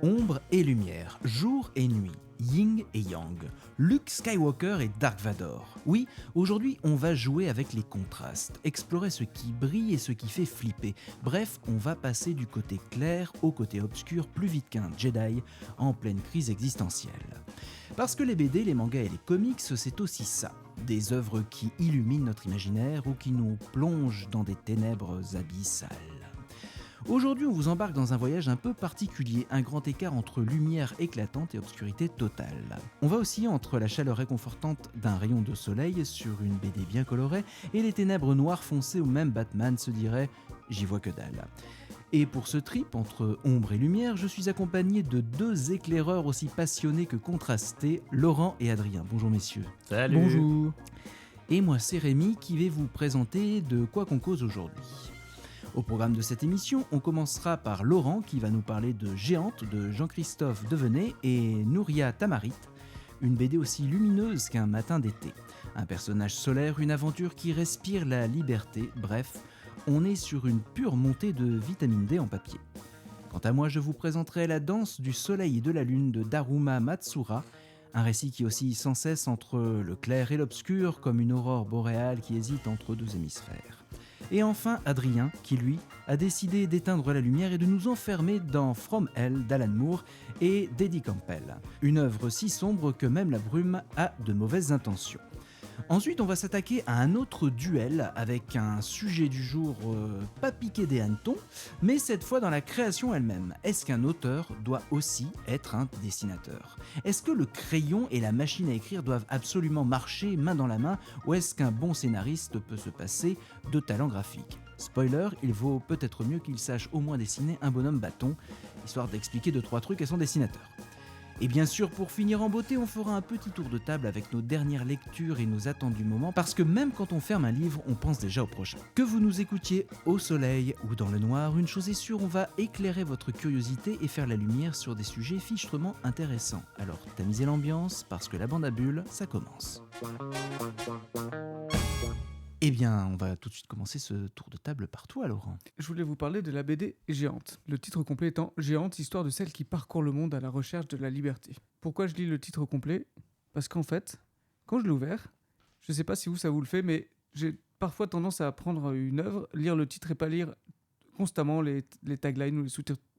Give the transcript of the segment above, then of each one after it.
Ombre et lumière, jour et nuit, yin et yang, Luke Skywalker et Dark Vador. Oui, aujourd'hui on va jouer avec les contrastes, explorer ce qui brille et ce qui fait flipper. Bref, on va passer du côté clair au côté obscur plus vite qu'un Jedi en pleine crise existentielle. Parce que les BD, les mangas et les comics, c'est aussi ça. Des œuvres qui illuminent notre imaginaire ou qui nous plongent dans des ténèbres abyssales. Aujourd'hui, on vous embarque dans un voyage un peu particulier, un grand écart entre lumière éclatante et obscurité totale. On va osciller entre la chaleur réconfortante d'un rayon de soleil sur une BD bien colorée et les ténèbres noires foncées où même Batman se dirait « j'y vois que dalle ». Et pour ce trip entre ombre et lumière, je suis accompagné de deux éclaireurs aussi passionnés que contrastés, Laurent et Adrien. Bonjour messieurs. Salut. Bonjour. Et moi c'est Rémi qui vais vous présenter de quoi qu'on cause aujourd'hui. Au programme de cette émission, on commencera par Laurent qui va nous parler de Géante de Jean-Christophe Devenet et Nouria Tamarit, une BD aussi lumineuse qu'un matin d'été. Un personnage solaire, une aventure qui respire la liberté, bref, on est sur une pure montée de vitamine D en papier. Quant à moi, je vous présenterai La danse du soleil et de la lune de Daruma Matsura, un récit qui oscille sans cesse entre le clair et l'obscur comme une aurore boréale qui hésite entre deux hémisphères. Et enfin, Adrien, qui lui, a décidé d'éteindre la lumière et de nous enfermer dans From Hell d'Alan Moore et d'Eddie Campbell. Une œuvre si sombre que même la brume a de mauvaises intentions. Ensuite, on va s'attaquer à un autre duel avec un sujet du jour pas piqué des hannetons, mais cette fois dans la création elle-même. Est-ce qu'un auteur doit aussi être un dessinateur ? Est-ce que le crayon et la machine à écrire doivent absolument marcher main dans la main, ou est-ce qu'un bon scénariste peut se passer de talent graphique ? Spoiler, il vaut peut-être mieux qu'il sache au moins dessiner un bonhomme bâton, histoire d'expliquer 2-3 trucs à son dessinateur. Et bien sûr, pour finir en beauté, on fera un petit tour de table avec nos dernières lectures et nos attentes du moment, parce que même quand on ferme un livre, on pense déjà au prochain. Que vous nous écoutiez au soleil ou dans le noir, une chose est sûre, on va éclairer votre curiosité et faire la lumière sur des sujets fichtrement intéressants. Alors tamisez l'ambiance, parce que la bande à bulles, ça commence. Eh bien, on va tout de suite commencer ce tour de table par toi, Laurent. Je voulais vous parler de la BD Géante. Le titre complet étant Géante, histoire de celle qui parcourt le monde à la recherche de la liberté. Pourquoi je lis le titre complet ? Parce qu'en fait, quand je l'ai ouvert, je sais pas si ça vous le fait, mais j'ai parfois tendance à prendre une œuvre, lire le titre et pas lire constamment les taglines ou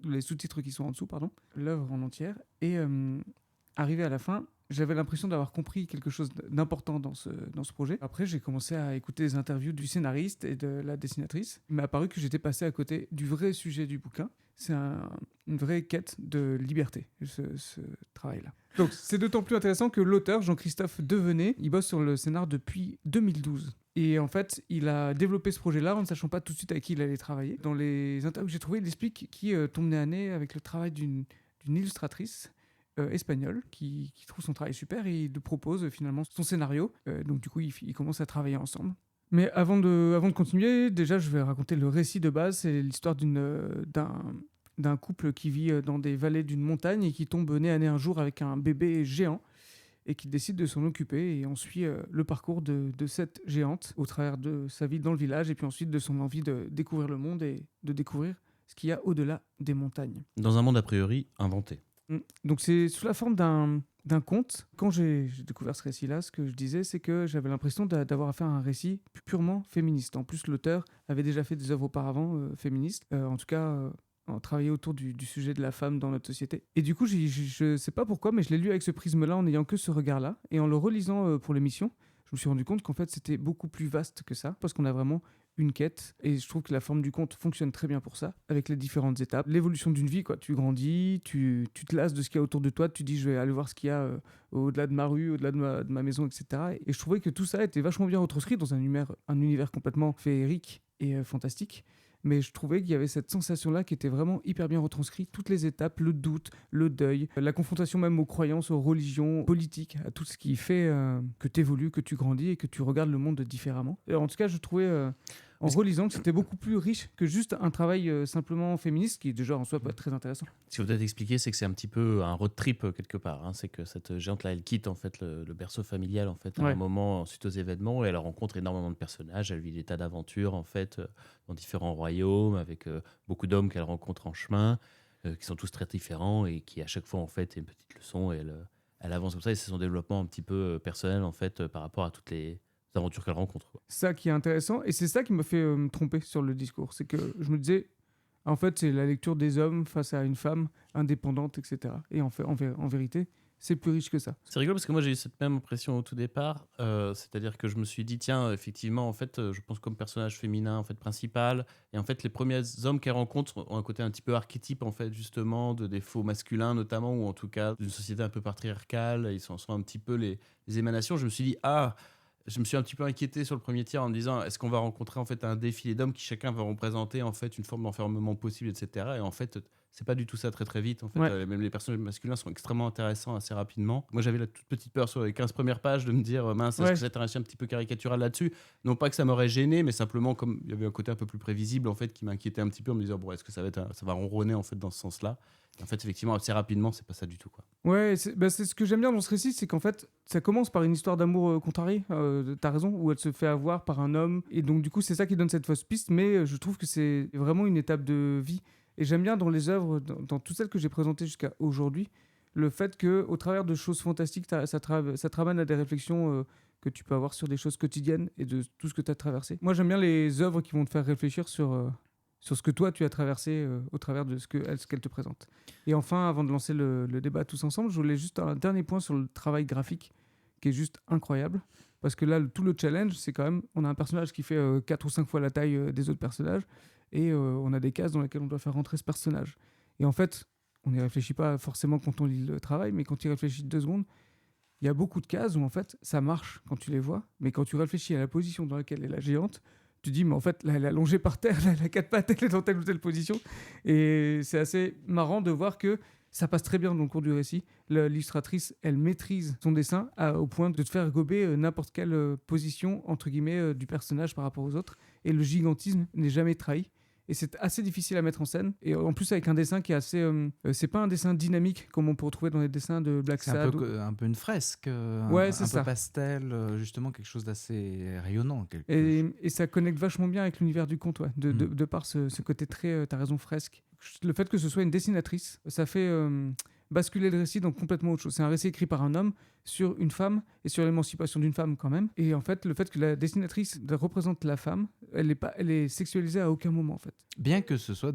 les sous-titres qui sont en dessous, l'œuvre en entière. Et arrivé à la fin, j'avais l'impression d'avoir compris quelque chose d'important dans ce projet. Après, j'ai commencé à écouter les interviews du scénariste et de la dessinatrice. Il m'est apparu que j'étais passé à côté du vrai sujet du bouquin. C'est une vraie quête de liberté, ce travail-là. Donc, c'est d'autant plus intéressant que l'auteur, Jean-Christophe Devenet, il bosse sur le scénar depuis 2012. Et en fait, il a développé ce projet-là en ne sachant pas tout de suite avec qui il allait travailler. Dans les interviews que j'ai trouvées, il explique qu'il tombe nez à nez avec le travail d'une illustratrice espagnol qui trouve son travail super et il lui propose finalement son scénario. Donc du coup, ils commencent à travailler ensemble. Mais avant de continuer, déjà, je vais raconter le récit de base. C'est l'histoire d'un couple qui vit dans des vallées d'une montagne et qui tombe nez à nez un jour avec un bébé géant et qui décide de s'en occuper. Et on suit le parcours de cette géante au travers de sa vie dans le village et puis ensuite de son envie de découvrir le monde et de découvrir ce qu'il y a au-delà des montagnes. Dans un monde a priori inventé. Donc c'est sous la forme d'un conte. Quand j'ai découvert ce récit-là, ce que je disais, c'est que j'avais l'impression d'avoir affaire à un récit purement féministe. En plus, l'auteur avait déjà fait des œuvres auparavant féministes, en tout cas travaillé autour du sujet de la femme dans notre société. Et du coup, je sais pas pourquoi, mais je l'ai lu avec ce prisme-là, en n'ayant que ce regard-là. Et en le relisant pour l'émission, je me suis rendu compte qu'en fait, c'était beaucoup plus vaste que ça, parce qu'on a vraiment une quête, et je trouve que la forme du conte fonctionne très bien pour ça, avec les différentes étapes. L'évolution d'une vie, quoi. Tu grandis, tu te lasses de ce qu'il y a autour de toi, tu dis je vais aller voir ce qu'il y a au-delà de ma rue, au-delà de ma maison, etc. Et je trouvais que tout ça était vachement bien retranscrit dans un univers complètement féerique et fantastique. Mais je trouvais qu'il y avait cette sensation-là qui était vraiment hyper bien retranscrite. Toutes les étapes, le doute, le deuil, la confrontation même aux croyances, aux religions, politiques, à tout ce qui fait que tu évolues, que tu grandis et que tu regardes le monde différemment. Et en tout cas, je trouvais en relisant que c'était beaucoup plus riche que juste un travail simplement féministe qui déjà en soi peut être très intéressant. Ce qu'il faut peut-être expliquer, c'est que c'est un petit peu un road trip quelque part. C'est que cette géante-là, elle quitte en fait le berceau familial en fait à un moment suite aux événements et elle rencontre énormément de personnages. Elle vit des tas d'aventures en fait dans différents royaumes avec beaucoup d'hommes qu'elle rencontre en chemin, qui sont tous très différents et qui à chaque fois en fait est une petite leçon et elle avance comme ça et c'est son développement un petit peu personnel en fait par rapport à toutes les aventures qu'elle rencontre, quoi. Ça qui est intéressant et c'est ça qui me fait me tromper sur le discours, c'est que je me disais en fait c'est la lecture des hommes face à une femme indépendante, etc. Et en vérité c'est plus riche que ça. C'est rigolo parce que moi j'ai eu cette même impression au tout départ, c'est-à-dire que je me suis dit tiens effectivement en fait je pense comme personnage féminin en fait principal et en fait les premiers hommes qu'elle rencontre ont un côté un petit peu archétype en fait justement de défauts masculins notamment ou en tout cas d'une société un peu patriarcale, ils sont un petit peu les émanations. Je me suis dit je me suis un petit peu inquiété sur le premier tiers en me disant est-ce qu'on va rencontrer en fait un défilé d'hommes qui chacun va représenter en fait une forme d'enfermement possible, etc. Et en fait c'est pas du tout ça très très vite en fait. Même les personnages masculins sont extrêmement intéressants assez rapidement. Moi j'avais la toute petite peur sur les 15 premières pages de me dire mince est-ce que c'est un petit peu caricatural là-dessus, non pas que ça m'aurait gêné mais simplement comme il y avait un côté un peu plus prévisible en fait qui m'inquiétait un petit peu en me disant bon est-ce que ça va ronronner en fait dans ce sens-là. Et en fait effectivement assez rapidement c'est pas ça du tout, quoi. Ouais, c'est ce que j'aime bien dans ce récit, c'est qu'en fait, ça commence par une histoire d'amour contrarié, t'as raison, où elle se fait avoir par un homme, et donc du coup, c'est ça qui donne cette fausse piste, mais je trouve que c'est vraiment une étape de vie. Et j'aime bien dans les œuvres, dans toutes celles que j'ai présentées jusqu'à aujourd'hui, le fait qu'au travers de choses fantastiques, ça te ramène à des réflexions que tu peux avoir sur des choses quotidiennes et de tout ce que tu as traversé. Moi, j'aime bien les œuvres qui vont te faire réfléchir sur ce que toi, tu as traversé au travers de ce qu'elle te présente. Et enfin, avant de lancer le débat tous ensemble, je voulais juste un dernier point sur le travail graphique, qui est juste incroyable. Parce que là, tout le challenge, c'est quand même, on a un personnage qui fait 4 ou 5 fois la taille des autres personnages, et on a des cases dans lesquelles on doit faire rentrer ce personnage. Et en fait, on n'y réfléchit pas forcément quand on lit le travail, mais quand tu y réfléchis 2 secondes, il y a beaucoup de cases où en fait, ça marche quand tu les vois, mais quand tu réfléchis à la position dans laquelle est la géante, tu dis, mais en fait, là, elle est allongée par terre, là, elle a 4 pattes, elle est dans telle ou telle position. Et c'est assez marrant de voir que ça passe très bien dans le cours du récit. L'illustratrice, elle maîtrise son dessin au point de te faire gober n'importe quelle position, entre guillemets, du personnage par rapport aux autres. Et le gigantisme n'est jamais trahi. Et c'est assez difficile à mettre en scène. Et en plus, avec un dessin qui est assez... c'est pas un dessin dynamique, comme on peut retrouver dans les dessins de Black Sad. C'est un peu une fresque, un peu pastel, justement quelque chose d'assez rayonnant. Et ça connecte vachement bien avec l'univers du conte, de par ce côté très, t'as raison, fresque. Le fait que ce soit une dessinatrice, ça fait basculer le récit dans complètement autre chose. C'est un récit écrit par un homme sur une femme et sur l'émancipation d'une femme quand même. Et en fait, le fait que la dessinatrice représente la femme, elle est sexualisée à aucun moment en fait. Bien que ce soit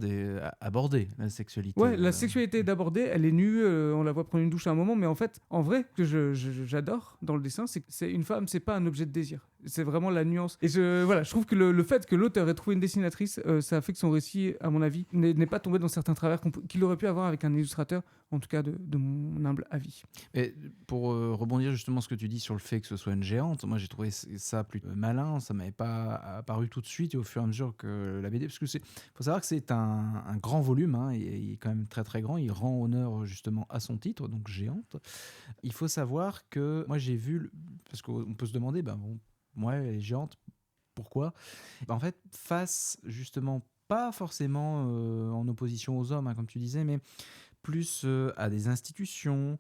abordé, la sexualité. Ouais, la sexualité est abordée, elle est nue, on la voit prendre une douche à un moment, mais en fait, en vrai, ce que j'adore dans le dessin, c'est que c'est une femme, c'est pas un objet de désir. C'est vraiment la nuance. Et je trouve que le fait que l'auteur ait trouvé une dessinatrice, ça a fait que son récit, à mon avis, n'est pas tombé dans certains travers qu'il aurait pu avoir avec un illustrateur, en tout cas de mon humble avis. Et pour rebondir justement ce que tu dis sur le fait que ce soit une géante, moi j'ai trouvé ça plutôt malin, ça m'avait pas apparu tout de suite et au fur et à mesure que la BD, parce que faut savoir que c'est un grand volume, hein, il est quand même très très grand, il rend honneur justement à son titre, donc géante. Il faut savoir que moi j'ai vu, parce qu'on peut se demander, elle est géante, pourquoi ? En fait, face justement pas forcément en opposition aux hommes, hein, comme tu disais, mais plus à des institutions,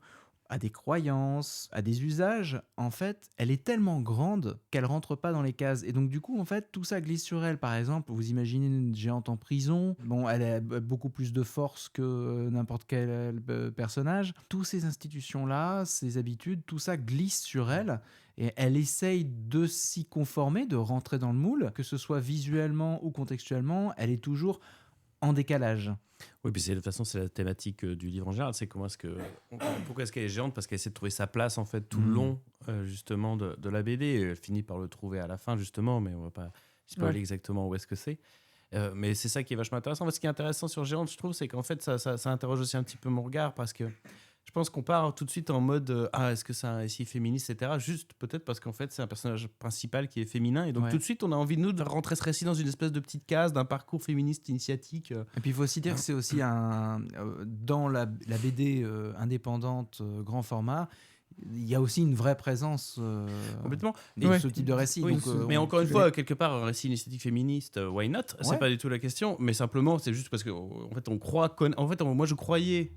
à des croyances, à des usages, en fait, elle est tellement grande qu'elle rentre pas dans les cases. Et donc, du coup, en fait, tout ça glisse sur elle. Par exemple, vous imaginez une géante en prison. Bon, elle a beaucoup plus de force que n'importe quel personnage. Toutes ces institutions-là, ces habitudes, tout ça glisse sur elle. Et elle essaye de s'y conformer, de rentrer dans le moule, que ce soit visuellement ou contextuellement, elle est toujours en décalage. Oui, puis de toute façon, c'est la thématique du livre en général. C'est pourquoi est-ce qu'elle est géante ? Parce qu'elle essaie de trouver sa place en fait tout le long justement de la BD. Et elle finit par le trouver à la fin justement, mais on va pas spoiler exactement où est-ce que c'est. Mais c'est ça qui est vachement intéressant. Ce qui est intéressant sur Géante, je trouve, c'est qu'en fait, ça interroge aussi un petit peu mon regard parce que je pense qu'on part tout de suite en mode est-ce que c'est un récit féministe, etc. Juste peut-être parce qu'en fait, c'est un personnage principal qui est féminin. Et donc tout de suite, on a envie de rentrer ce récit dans une espèce de petite case d'un parcours féministe initiatique. Et puis il faut aussi dire que c'est aussi dans la BD indépendante grand format, il y a aussi une vraie présence Complètement. de Ouais. ce type de récit. Oui, Donc, mais on- encore une fois, quelque part, un récit initiatique féministe, why not? C'est Ouais. pas du tout la question, mais simplement, c'est juste parce que en fait, moi, je croyais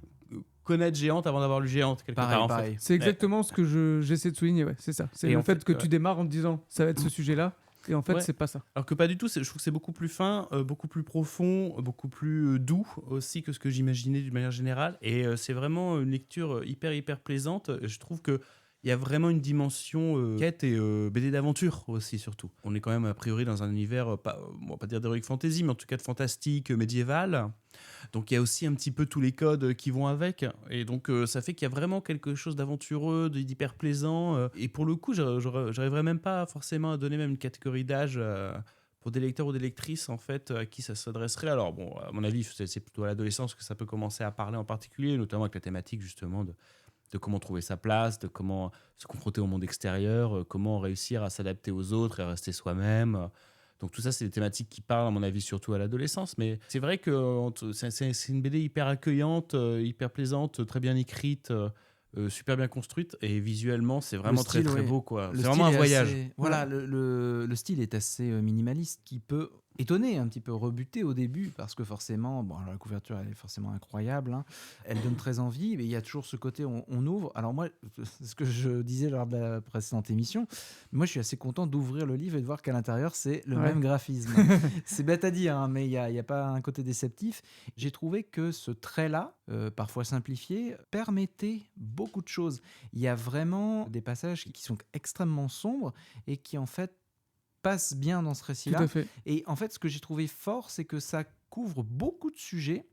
connaître Géante avant d'avoir lu Géante quelque pareil, part. En pareil. C'est exactement ce que j'essaie de souligner, ouais, c'est ça. C'est Et le en fait fait, que ouais. tu démarres en te disant ça va être ce sujet-là, et en fait, Ouais. c'est pas ça. fait. Alors que pas du tout. Je trouve que c'est beaucoup plus fin, beaucoup plus profond, beaucoup plus doux aussi que ce que j'imaginais d'une manière générale. Et c'est vraiment une lecture hyper plaisante. Je trouve que il y a vraiment une dimension quête et BD d'aventure aussi, surtout. On est quand même a priori dans un univers, on va pas dire d'heroic fantasy, mais en tout cas de fantastique médiéval. Donc il y a aussi un petit peu tous les codes qui vont avec. Et donc ça fait qu'il y a vraiment quelque chose d'aventureux, d'hyper plaisant. Et pour le coup, j'arriverais même pas forcément à donner même une catégorie d'âge pour des lecteurs ou des lectrices en fait à qui ça s'adresserait. Alors bon, à mon avis, c'est plutôt à l'adolescence que ça peut commencer à parler en particulier, notamment avec la thématique justement de comment trouver sa place, de comment se confronter au monde extérieur, comment réussir à s'adapter aux autres et à rester soi-même. Donc tout ça, c'est des thématiques qui parlent, à mon avis, surtout à l'adolescence. Mais c'est vrai que c'est une BD hyper accueillante, hyper plaisante, très bien écrite, super bien construite. Et visuellement, c'est vraiment Le style, très ouais. beau, quoi. Le C'est vraiment un style est voyage. assez- Voilà, le style est assez minimaliste qui peut étonner, un petit peu rebuter au début parce que forcément, bon, alors la couverture elle est forcément incroyable, hein. Elle donne très envie, mais il y a toujours ce côté on ouvre. Alors moi, c'est ce que je disais lors de la précédente émission, moi je suis assez content d'ouvrir le livre et de voir qu'à l'intérieur c'est le Ouais. même graphisme. C'est bête à dire, hein, mais il y a pas un côté déceptif. J'ai trouvé que ce trait-là, parfois simplifié, permettait beaucoup de choses. Il y a vraiment des passages qui sont extrêmement sombres et qui en fait passent bien dans ce Tout récit-là. à fait. Et en fait, ce que j'ai trouvé fort, c'est que ça couvre beaucoup de sujets.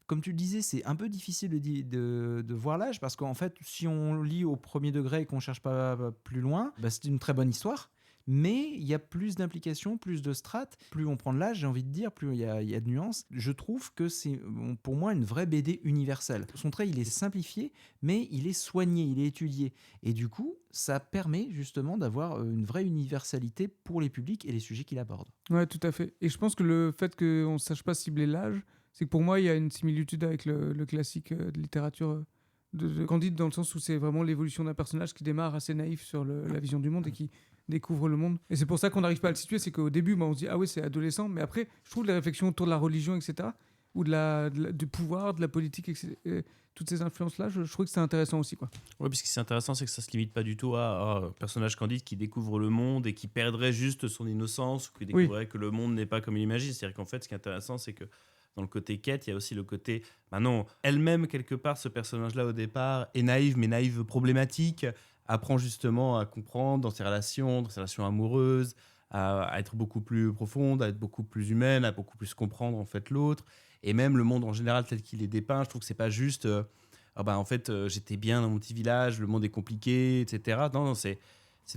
Comme tu le disais, c'est un peu difficile de voir l'âge parce qu'en fait, si on lit au premier degré et qu'on cherche pas plus loin, bah, c'est une très bonne histoire. Mais il y a plus d'implications, plus de strates. Plus on prend de l'âge, j'ai envie de dire, plus il y a de nuances. Je trouve que c'est pour moi une vraie BD universelle. Son trait, il est simplifié, mais il est soigné, il est étudié. Et du coup, ça permet justement d'avoir une vraie universalité pour les publics et les sujets qu'il aborde. Ouais, tout à fait. Et je pense que le fait qu'on ne sache pas cibler l'âge, c'est que pour moi, il y a une similitude avec le classique de littérature de Candide, dans le sens où c'est vraiment l'évolution d'un personnage qui démarre assez naïf sur la vision du monde et qui découvre le monde. Et c'est pour ça qu'on n'arrive pas à le situer, c'est qu'au début, on se dit, ah oui, c'est adolescent, mais après, je trouve les réflexions autour de la religion, etc., ou du pouvoir, de la politique, etc., toutes ces influences-là, je trouve que c'est intéressant aussi, quoi. Oui, parce que c'est intéressant, c'est que ça se limite pas du tout à un personnage candide qui découvre le monde et qui perdrait juste son innocence, ou qui découvrirait que le monde n'est pas comme il imagine. C'est-à-dire qu'en fait, ce qui est intéressant, c'est que dans le côté quête, il y a aussi le côté, non, elle-même, quelque part, ce personnage-là, au départ, est naïve, mais naïve problématique, apprend justement à comprendre dans ses relations amoureuses, à être beaucoup plus profonde, à être beaucoup plus humaine, à beaucoup plus comprendre, en fait, l'autre. Et même le monde en général tel qu'il est dépeint, je trouve que c'est pas juste en fait j'étais bien dans mon petit village, le monde est compliqué, etc. Non, c'est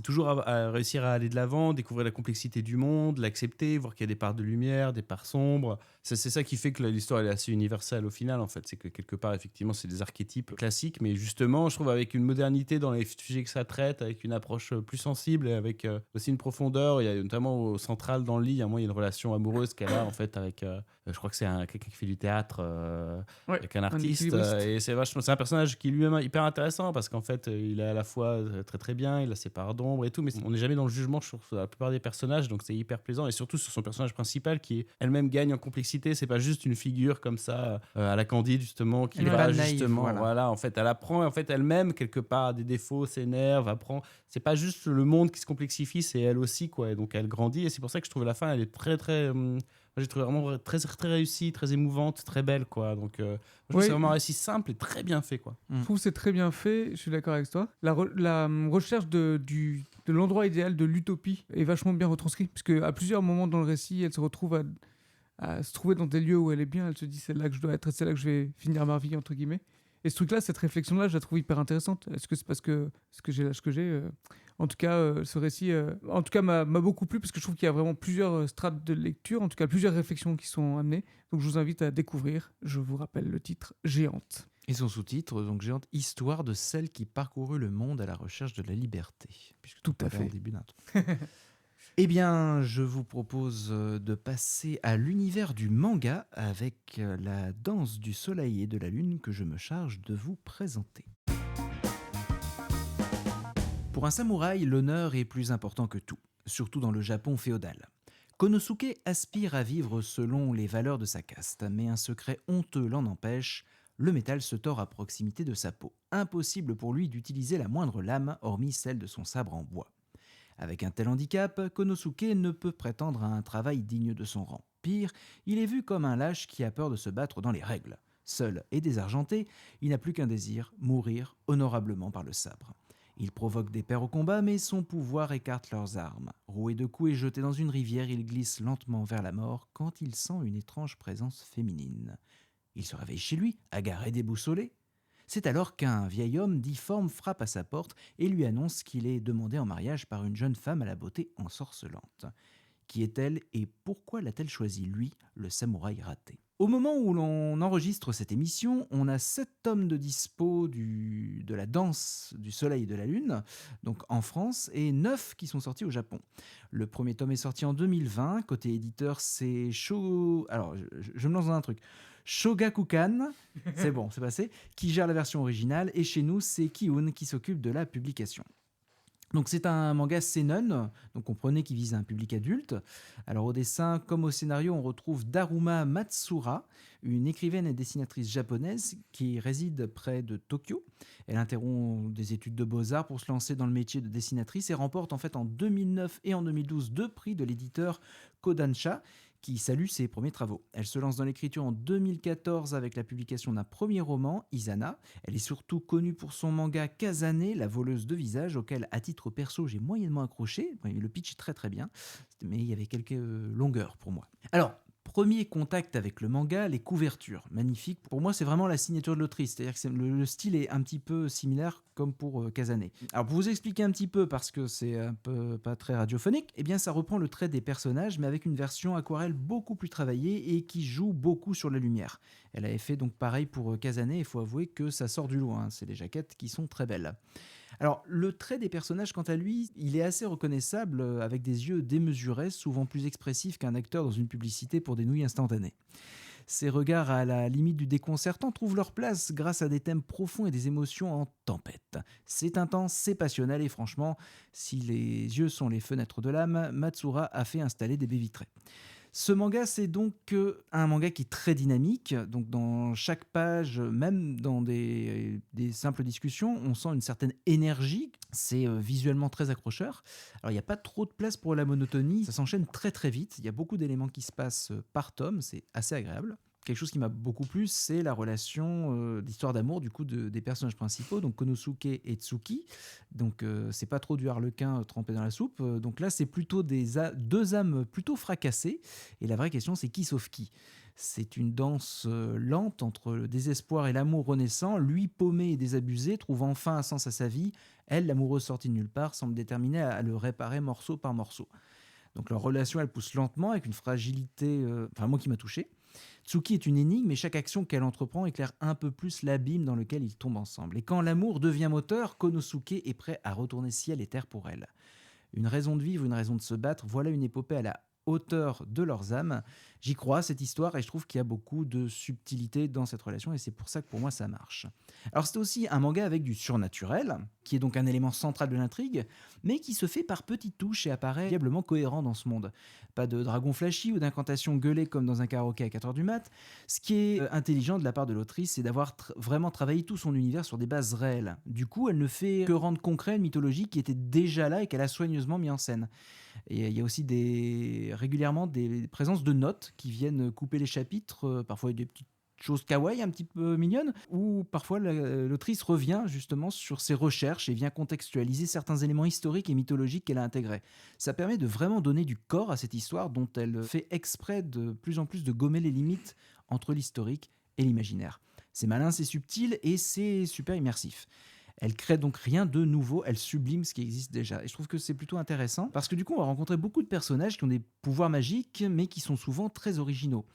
toujours à réussir à aller de l'avant, découvrir la complexité du monde, l'accepter, voir qu'il y a des parts de lumière, des parts sombres. C'est ça qui fait que l'histoire elle est assez universelle au final, en fait. C'est que quelque part, effectivement, c'est des archétypes classiques, mais justement, je trouve avec une modernité dans les sujets que ça traite, avec une approche plus sensible et avec aussi une profondeur. Il y a notamment au central dans le lit, il y a une relation amoureuse qu'elle a en fait avec, je crois que c'est quelqu'un qui fait du théâtre avec un artiste. Et c'est un personnage qui lui-même est hyper intéressant parce qu'en fait, il est à la fois très très bien, il a ses parts d'ombre et tout, mais on n'est jamais dans le jugement sur la plupart des personnages, donc c'est hyper plaisant. Et surtout sur son personnage principal qui elle-même gagne en complexité. C'est pas juste une figure comme ça à la Candide justement qui Elle est va pas naïve, justement voilà, en fait elle apprend et en fait elle-même quelque part a des défauts, s'énerve, apprend. C'est pas juste le monde qui se complexifie, c'est elle aussi quoi. Et donc elle grandit et c'est pour ça que je trouve la fin elle est très très j'ai trouvé vraiment très très réussie, très émouvante, très belle quoi. Donc je trouve que c'est vraiment un récit simple et très bien fait quoi. Je trouve que c'est très bien fait, je suis d'accord avec toi. La recherche de l'endroit idéal, de l'utopie est vachement bien retranscrite, puisque à plusieurs moments dans le récit, elle se retrouve à se trouver dans des lieux où elle est bien, elle se dit c'est là que je dois être, c'est là que je vais finir ma vie entre guillemets. Et ce truc-là, cette réflexion-là, je la trouve hyper intéressante. Est-ce que c'est parce que j'ai l'âge que j'ai En tout cas, ce récit en tout cas, m'a beaucoup plu, parce que je trouve qu'il y a vraiment plusieurs strates de lecture, en tout cas plusieurs réflexions qui sont amenées. Donc je vous invite à découvrir. Je vous rappelle le titre, Géante. Et son sous-titre, donc Géante, histoire de celle qui parcourut le monde à la recherche de la liberté. Puisque Tout à fait. En début d'intro. Eh bien, je vous propose de passer à l'univers du manga avec la danse du soleil et de la lune que je me charge de vous présenter. Pour un samouraï, l'honneur est plus important que tout, surtout dans le Japon féodal. Konosuke aspire à vivre selon les valeurs de sa caste, mais un secret honteux l'en empêche. Le métal se tord à proximité de sa peau. Impossible pour lui d'utiliser la moindre lame, hormis celle de son sabre en bois. Avec un tel handicap, Konosuke ne peut prétendre à un travail digne de son rang. Pire, il est vu comme un lâche qui a peur de se battre dans les règles. Seul et désargenté, il n'a plus qu'un désir, mourir honorablement par le sabre. Il provoque des pairs au combat, mais son pouvoir écarte leurs armes. Roué de coups et jeté dans une rivière, il glisse lentement vers la mort quand il sent une étrange présence féminine. Il se réveille chez lui, hagard et déboussolé. C'est alors qu'un vieil homme difforme frappe à sa porte et lui annonce qu'il est demandé en mariage par une jeune femme à la beauté ensorcelante. Qui est-elle et pourquoi l'a-t-elle choisi, lui, le samouraï raté ? Au moment où l'on enregistre cette émission, on a 7 tomes de dispo de la danse du soleil et de la lune, donc en France, et 9 qui sont sortis au Japon. Le premier tome est sorti en 2020, côté éditeur c'est Alors, je me lance dans un truc. Shogakukan, c'est bon, c'est passé, qui gère la version originale, et chez nous, c'est Kiun qui s'occupe de la publication. Donc c'est un manga seinen, donc comprenez qu'il vise un public adulte. Alors au dessin comme au scénario, on retrouve Daruma Matsura, une écrivaine et dessinatrice japonaise qui réside près de Tokyo. Elle interrompt des études de beaux-arts pour se lancer dans le métier de dessinatrice et remporte en fait en 2009 et en 2012 2 prix de l'éditeur Kodansha, qui salue ses premiers travaux. Elle se lance dans l'écriture en 2014 avec la publication d'un premier roman, Izana. Elle est surtout connue pour son manga Kazane, la voleuse de visage, auquel, à titre perso, j'ai moyennement accroché. Le pitch est très très bien, mais il y avait quelques longueurs pour moi. Alors, premier contact avec le manga, les couvertures, magnifiques. Pour moi, c'est vraiment la signature de l'autrice, c'est-à-dire que le style est un petit peu similaire comme pour Kazane. Alors, pour vous expliquer un petit peu, parce que c'est un peu pas très radiophonique, eh bien, ça reprend le trait des personnages, mais avec une version aquarelle beaucoup plus travaillée et qui joue beaucoup sur la lumière. Elle avait fait donc pareil pour Kazane, et il faut avouer que ça sort du lot, hein. C'est des jaquettes qui sont très belles. Alors, le trait des personnages, quant à lui, il est assez reconnaissable avec des yeux démesurés, souvent plus expressifs qu'un acteur dans une publicité pour des nouilles instantanées. Ces regards à la limite du déconcertant trouvent leur place grâce à des thèmes profonds et des émotions en tempête. C'est intense, c'est passionnel et franchement, si les yeux sont les fenêtres de l'âme, Matsura a fait installer des baies vitrées. Ce manga, c'est donc un manga qui est très dynamique. Donc dans chaque page, même dans des simples discussions, on sent une certaine énergie. C'est visuellement très accrocheur. Alors il n'y a pas trop de place pour la monotonie. Ça s'enchaîne très très vite. Il y a beaucoup d'éléments qui se passent par tome. C'est assez agréable. Quelque chose qui m'a beaucoup plu, c'est la relation d'histoire d'amour du coup des personnages principaux, donc Konosuke et Tsuki. Donc c'est pas trop du harlequin trempé dans la soupe. Donc là, c'est plutôt deux âmes plutôt fracassées. Et la vraie question, c'est qui sauve qui ? C'est une danse lente entre le désespoir et l'amour renaissant. Lui, paumé et désabusé, trouve enfin un sens à sa vie. Elle, l'amoureuse sortie de nulle part, semble déterminée à le réparer morceau par morceau. Donc leur relation, elle pousse lentement avec une fragilité, moi qui m'a touché. Tsuki est une énigme et chaque action qu'elle entreprend éclaire un peu plus l'abîme dans lequel ils tombent ensemble. Et quand l'amour devient moteur, Konosuke est prêt à retourner ciel et terre pour elle. Une raison de vivre, une raison de se battre, voilà une épopée à la hauteur de leurs âmes. J'y crois, cette histoire, et je trouve qu'il y a beaucoup de subtilité dans cette relation, et c'est pour ça que pour moi ça marche. Alors c'est aussi un manga avec du surnaturel, qui est donc un élément central de l'intrigue, mais qui se fait par petites touches et apparaît diablement cohérent dans ce monde. Pas de dragon flashy ou d'incantation gueulée comme dans un karaoké à 4h du mat. Ce qui est intelligent de la part de l'autrice, c'est d'avoir vraiment travaillé tout son univers sur des bases réelles. Du coup, elle ne fait que rendre concret une mythologie qui était déjà là et qu'elle a soigneusement mis en scène. Et il y a aussi régulièrement des présences de notes qui viennent couper les chapitres, parfois des petites choses kawaii un petit peu mignonnes, où parfois l'autrice revient justement sur ses recherches et vient contextualiser certains éléments historiques et mythologiques qu'elle a intégrés. Ça permet de vraiment donner du corps à cette histoire dont elle fait exprès de plus en plus de gommer les limites entre l'historique et l'imaginaire. C'est malin, c'est subtil et c'est super immersif. Elle crée donc rien de nouveau, elle sublime ce qui existe déjà. Et je trouve que c'est plutôt intéressant parce que du coup, on va rencontrer beaucoup de personnages qui ont des pouvoirs magiques, mais qui sont souvent très originaux,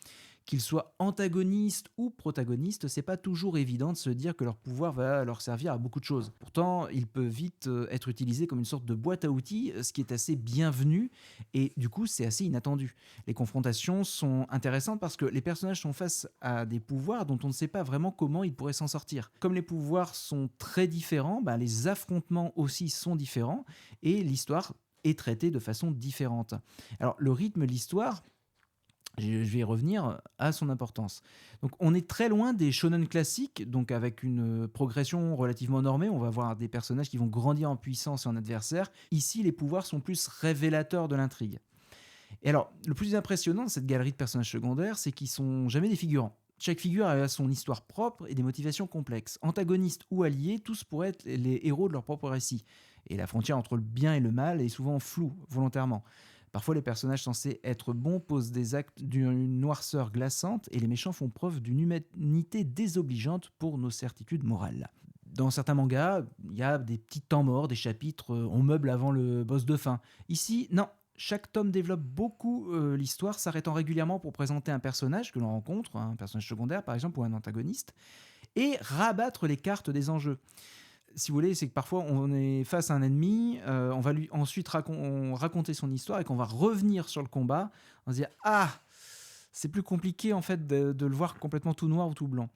Qu'ils soient antagonistes ou protagonistes, c'est pas toujours évident de se dire que leur pouvoir va leur servir à beaucoup de choses. Pourtant, il peut vite être utilisé comme une sorte de boîte à outils, ce qui est assez bienvenu et du coup, c'est assez inattendu. Les confrontations sont intéressantes parce que les personnages sont face à des pouvoirs dont on ne sait pas vraiment comment ils pourraient s'en sortir. Comme les pouvoirs sont très différents, les affrontements aussi sont différents et l'histoire est traitée de façon différente. Alors, le rythme de l'histoire, je vais y revenir, a son importance. Donc, on est très loin des shonen classiques, donc avec une progression relativement normée. On va avoir des personnages qui vont grandir en puissance et en adversaire. Ici, les pouvoirs sont plus révélateurs de l'intrigue. Et alors, le plus impressionnant de cette galerie de personnages secondaires, c'est qu'ils sont jamais des figurants. Chaque figure a son histoire propre et des motivations complexes. Antagonistes ou alliés, tous pourraient être les héros de leur propre récit. Et la frontière entre le bien et le mal est souvent floue, volontairement. Parfois, les personnages censés être bons posent des actes d'une noirceur glaçante et les méchants font preuve d'une humanité désobligeante pour nos certitudes morales. Dans certains mangas, il y a des petits temps morts, des chapitres, on meuble avant le boss de fin. Ici, non. Chaque tome développe beaucoup l'histoire, s'arrêtant régulièrement pour présenter un personnage que l'on rencontre, un personnage secondaire par exemple, ou un antagoniste, et rabattre les cartes des enjeux. Si vous voulez, c'est que parfois on est face à un ennemi, on va lui ensuite raconter son histoire et qu'on va revenir sur le combat, on se dit « Ah, c'est plus compliqué en fait de le voir complètement tout noir ou tout blanc ».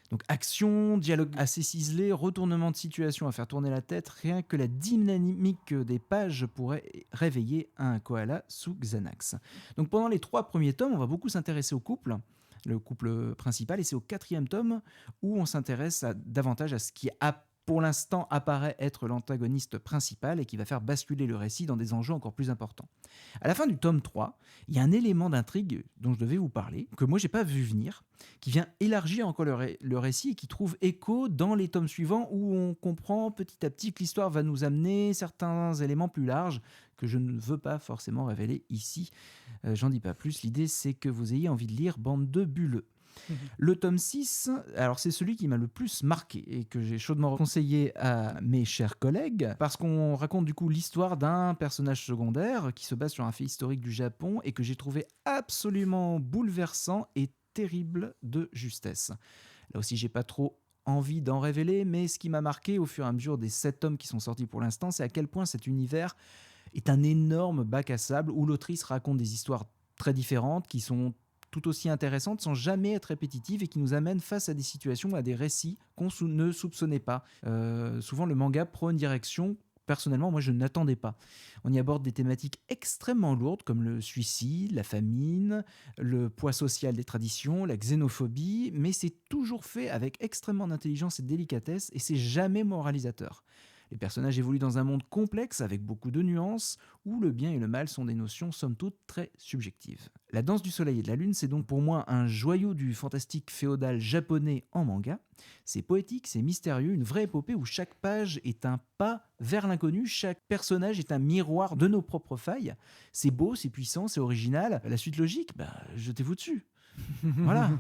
Donc action, dialogue assez ciselé, retournement de situation à faire tourner la tête, rien que la dynamique des pages pourrait réveiller un koala sous Xanax. Donc pendant les 3 premiers tomes, on va beaucoup s'intéresser au couple, le couple principal, et c'est au 4e tome où on s'intéresse davantage à ce qui pour l'instant apparaît être l'antagoniste principal et qui va faire basculer le récit dans des enjeux encore plus importants. À la fin du tome 3, il y a un élément d'intrigue dont je devais vous parler, que moi j'ai pas vu venir, qui vient élargir encore le récit et qui trouve écho dans les tomes suivants où on comprend petit à petit que l'histoire va nous amener certains éléments plus larges que je ne veux pas forcément révéler ici. J'en dis pas plus, l'idée c'est que vous ayez envie de lire bande de bulleux. Le tome 6, alors c'est celui qui m'a le plus marqué et que j'ai chaudement conseillé à mes chers collègues parce qu'on raconte du coup l'histoire d'un personnage secondaire qui se base sur un fait historique du Japon et que j'ai trouvé absolument bouleversant et terrible de justesse. Là aussi, j'ai pas trop envie d'en révéler, mais ce qui m'a marqué au fur et à mesure des 7 tomes qui sont sortis pour l'instant, c'est à quel point cet univers est un énorme bac à sable où l'autrice raconte des histoires très différentes qui sont tout aussi intéressantes sans jamais être répétitives et qui nous amènent face à des situations, à des récits qu'on ne soupçonnait pas. Souvent, le manga prend une direction, personnellement, moi, je n'attendais pas. On y aborde des thématiques extrêmement lourdes comme le suicide, la famine, le poids social des traditions, la xénophobie, mais c'est toujours fait avec extrêmement d'intelligence et de délicatesse et c'est jamais moralisateur. Les personnages évoluent dans un monde complexe avec beaucoup de nuances, où le bien et le mal sont des notions somme toute très subjectives. La danse du soleil et de la lune, c'est donc pour moi un joyau du fantastique féodal japonais en manga. C'est poétique, c'est mystérieux, une vraie épopée où chaque page est un pas vers l'inconnu, chaque personnage est un miroir de nos propres failles. C'est beau, c'est puissant, c'est original. La suite logique, jetez-vous dessus. Voilà.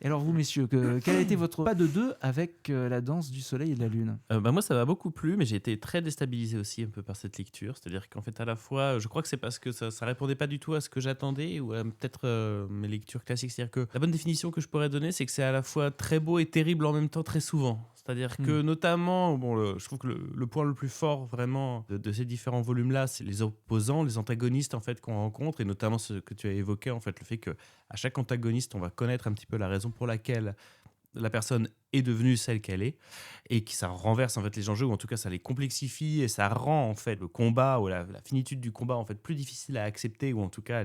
Et alors vous, messieurs, quel a été votre pas de deux avec la danse du soleil et de la lune ? Moi, ça m'a beaucoup plu, mais j'ai été très déstabilisé aussi un peu par cette lecture. C'est-à-dire qu'en fait, à la fois, je crois que c'est parce que ça répondait pas du tout à ce que j'attendais ou à peut-être mes lectures classiques. C'est-à-dire que la bonne définition que je pourrais donner, c'est que c'est à la fois très beau et terrible en même temps très souvent. C'est-à-dire que notamment, je trouve que le point le plus fort vraiment de ces différents volumes-là, c'est les opposants, les antagonistes en fait qu'on rencontre, et notamment ce que tu as évoqué, en fait, le fait que à chaque antagoniste, on va connaître un petit peu la raison pour laquelle la personne est devenue celle qu'elle est, et que ça renverse en fait les enjeux, ou en tout cas ça les complexifie, et ça rend en fait le combat ou la finitude du combat en fait plus difficile à accepter, ou en tout cas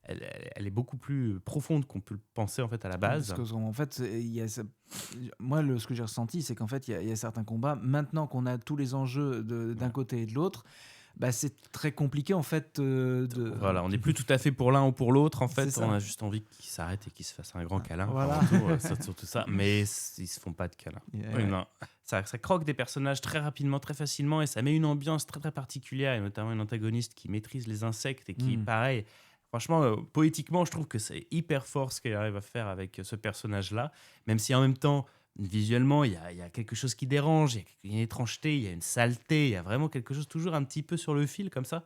elle est beaucoup plus profonde qu'on peut le penser en fait à la base. Parce que, en fait, moi, ce que j'ai ressenti, c'est qu'en fait, il y a certains combats, maintenant qu'on a tous les enjeux d'un côté et de l'autre, c'est très compliqué en fait Voilà, on n'est plus tout à fait pour l'un ou pour l'autre en fait, ça. On a juste envie qu'ils s'arrêtent et qu'ils se fassent un grand câlin. Voilà. C'est surtout ça, mais ils se font pas de câlin. Yeah. Non. Ça croque des personnages très rapidement, très facilement, et ça met une ambiance très très particulière, et notamment une antagoniste qui maîtrise les insectes et qui, pareil, franchement, poétiquement, je trouve que c'est hyper fort ce qu'elle arrive à faire avec ce personnage-là, même si en même temps, visuellement, il y a quelque chose qui dérange, il y a une étrangeté, il y a une saleté, il y a vraiment quelque chose toujours un petit peu sur le fil comme ça,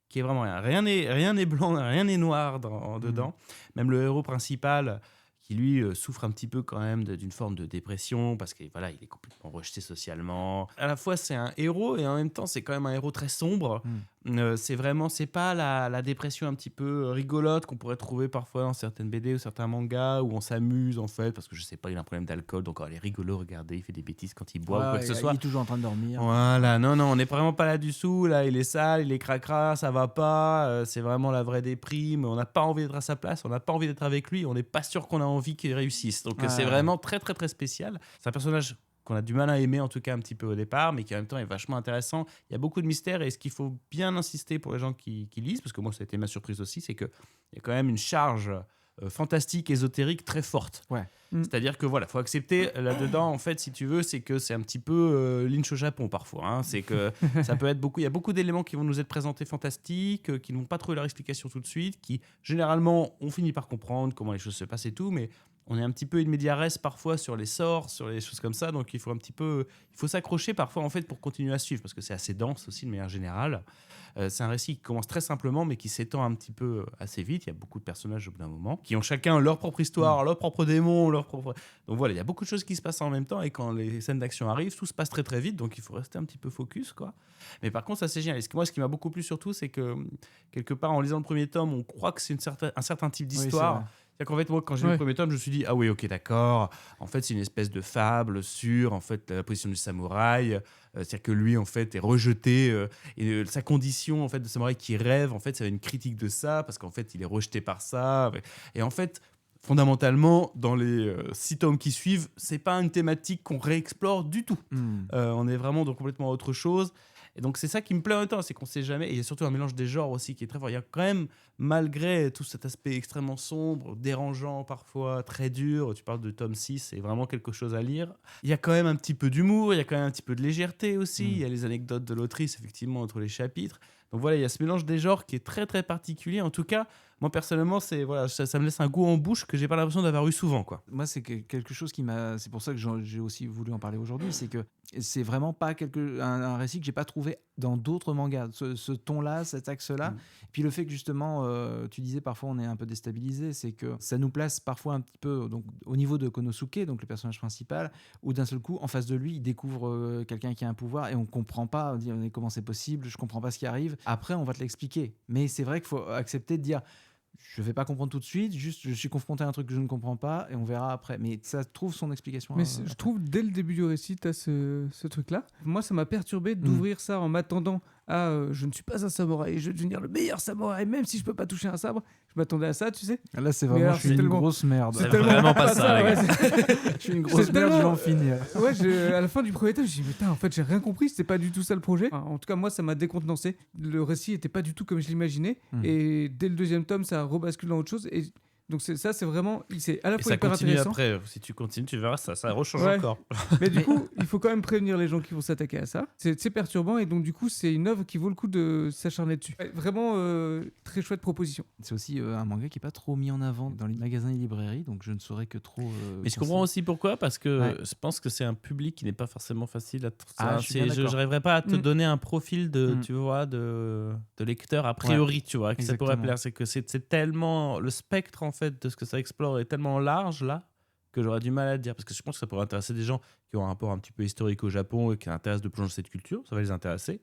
qui est vraiment rien. Rien n'est blanc, rien n'est noir dedans. Même le héros principal, qui lui souffre un petit peu quand même d'une forme de dépression parce qu'il voilà, il est complètement rejeté socialement. À la fois, c'est un héros et en même temps, c'est quand même un héros très sombre. C'est pas la dépression un petit peu rigolote qu'on pourrait trouver parfois dans certaines BD ou certains mangas où on s'amuse en fait parce que je sais pas, il a un problème d'alcool donc il est rigolo, regardez, il fait des bêtises quand il boit ou quoi que ce soit. Il est toujours en train de dormir. Voilà, non, on n'est vraiment pas là-dessous. Là, il est sale, il est cracra, ça va pas. C'est vraiment la vraie déprime. On n'a pas envie d'être à sa place, on n'a pas envie d'être avec lui. On n'est pas sûr qu'on a envie qu'il réussisse. Donc, c'est vraiment très, très, très spécial. C'est un personnage qu'on a du mal à aimer, en tout cas un petit peu au départ, mais qui en même temps est vachement intéressant. Il y a beaucoup de mystères et ce qu'il faut bien insister pour les gens qui lisent, parce que moi, ça a été ma surprise aussi, c'est qu'il y a quand même une charge fantastique, ésotérique très forte. C'est-à-dire que voilà, faut accepter là-dedans, en fait, si tu veux, c'est que c'est un petit peu Lynch au Japon parfois. Hein. C'est que ça peut être beaucoup. Il y a beaucoup d'éléments qui vont nous être présentés fantastiques, qui ne vont pas trouver leur explication tout de suite, qui généralement on finit par comprendre comment les choses se passent et tout, mais on est un petit peu in media res parfois sur les sorts, sur les choses comme ça, donc il faut s'accrocher parfois en fait pour continuer à suivre parce que c'est assez dense aussi de manière générale. C'est un récit qui commence très simplement mais qui s'étend un petit peu assez vite. Il y a beaucoup de personnages au bout d'un moment qui ont chacun leur propre histoire, leur propre démon, donc voilà, il y a beaucoup de choses qui se passent en même temps et quand les scènes d'action arrivent, tout se passe très très vite, donc il faut rester un petit peu focus quoi. Mais par contre ça c'est génial. Et moi ce qui m'a beaucoup plu surtout c'est que quelque part en lisant le premier tome on croit que c'est un certain type d'histoire. C'est-à-dire qu'en fait, moi, quand j'ai lu le premier tome, je me suis dit, ah oui, ok, d'accord. En fait, c'est une espèce de fable sur en fait, la position du samouraï. C'est-à-dire que lui, en fait, est rejeté. Et sa condition en fait, de samouraï qui rêve, en fait, c'est une critique de ça, parce qu'en fait, il est rejeté par ça. Et en fait, fondamentalement, dans les 6 tomes qui suivent, c'est pas une thématique qu'on réexplore du tout. On est vraiment dans complètement autre chose. Et donc, c'est ça qui me plaît en même temps, c'est qu'on sait jamais. Et il y a surtout un mélange des genres aussi qui est très fort. Il y a quand même, malgré tout cet aspect extrêmement sombre, dérangeant parfois, très dur, tu parles de tome 6, c'est vraiment quelque chose à lire. Il y a quand même un petit peu d'humour, il y a quand même un petit peu de légèreté aussi. Il y a les anecdotes de l'autrice, effectivement, entre les chapitres. Donc voilà, il y a ce mélange des genres qui est très, très particulier. En tout cas, moi, personnellement, ça me laisse un goût en bouche que j'ai pas l'impression d'avoir eu souvent, quoi. Moi, c'est quelque chose qui m'a. C'est pour ça que j'ai aussi voulu en parler aujourd'hui. C'est que c'est vraiment pas un récit que j'ai pas trouvé dans d'autres mangas. Ce ton-là, cet axe-là. Et puis le fait que justement, tu disais parfois on est un peu déstabilisé, c'est que ça nous place parfois un petit peu donc, au niveau de Konosuke, donc le personnage principal, où d'un seul coup, en face de lui, il découvre quelqu'un qui a un pouvoir et on comprend pas. On dit comment c'est possible, je comprends pas ce qui arrive. Après, on va te l'expliquer. Mais c'est vrai qu'il faut accepter de dire. Je vais pas comprendre tout de suite, juste je suis confronté à un truc que je ne comprends pas et on verra après. Mais ça trouve son explication. Mais je trouve dès le début du récit, tu as ce truc-là. Moi, ça m'a perturbé d'ouvrir ça en m'attendant à je ne suis pas un samouraï, je veux devenir le meilleur samouraï, même si je peux pas toucher un sabre. Je m'attendais à ça, tu sais. Là, c'est vraiment, je suis une grosse merde. C'est vraiment pas ça. Ouais, je suis une grosse merde, je vais en finir. Ouais, à la fin du premier tome, je me suis dit, putain, en fait, j'ai rien compris, c'était pas du tout ça le projet. Enfin, en tout cas, moi, ça m'a décontenancé. Le récit était pas du tout comme je l'imaginais. Et dès le deuxième tome, ça rebascule dans autre chose. Et donc c'est vraiment, c'est à la fois hyper intéressant. Après, si tu continues, tu verras ça rechange encore. Mais du coup, il faut quand même prévenir les gens qui vont s'attaquer à ça. C'est perturbant et donc du coup, c'est une œuvre qui vaut le coup de s'acharner dessus. Vraiment très chouette proposition. C'est aussi un manga qui est pas trop mis en avant dans les magasins et librairies, donc je ne saurais que trop. Mais je comprends aussi pourquoi, parce que je pense que c'est un public qui n'est pas forcément facile à. Je n'arriverai pas à te donner un profil tu vois, de lecteur a priori, tu vois, que ça pourrait plaire. C'est que c'est tellement le spectre en fait de ce que ça explore est tellement large là que j'aurais du mal à te dire, parce que je pense que ça pourrait intéresser des gens qui ont un rapport un petit peu historique au Japon et qui intéressent de plonger dans cette culture, ça va les intéresser.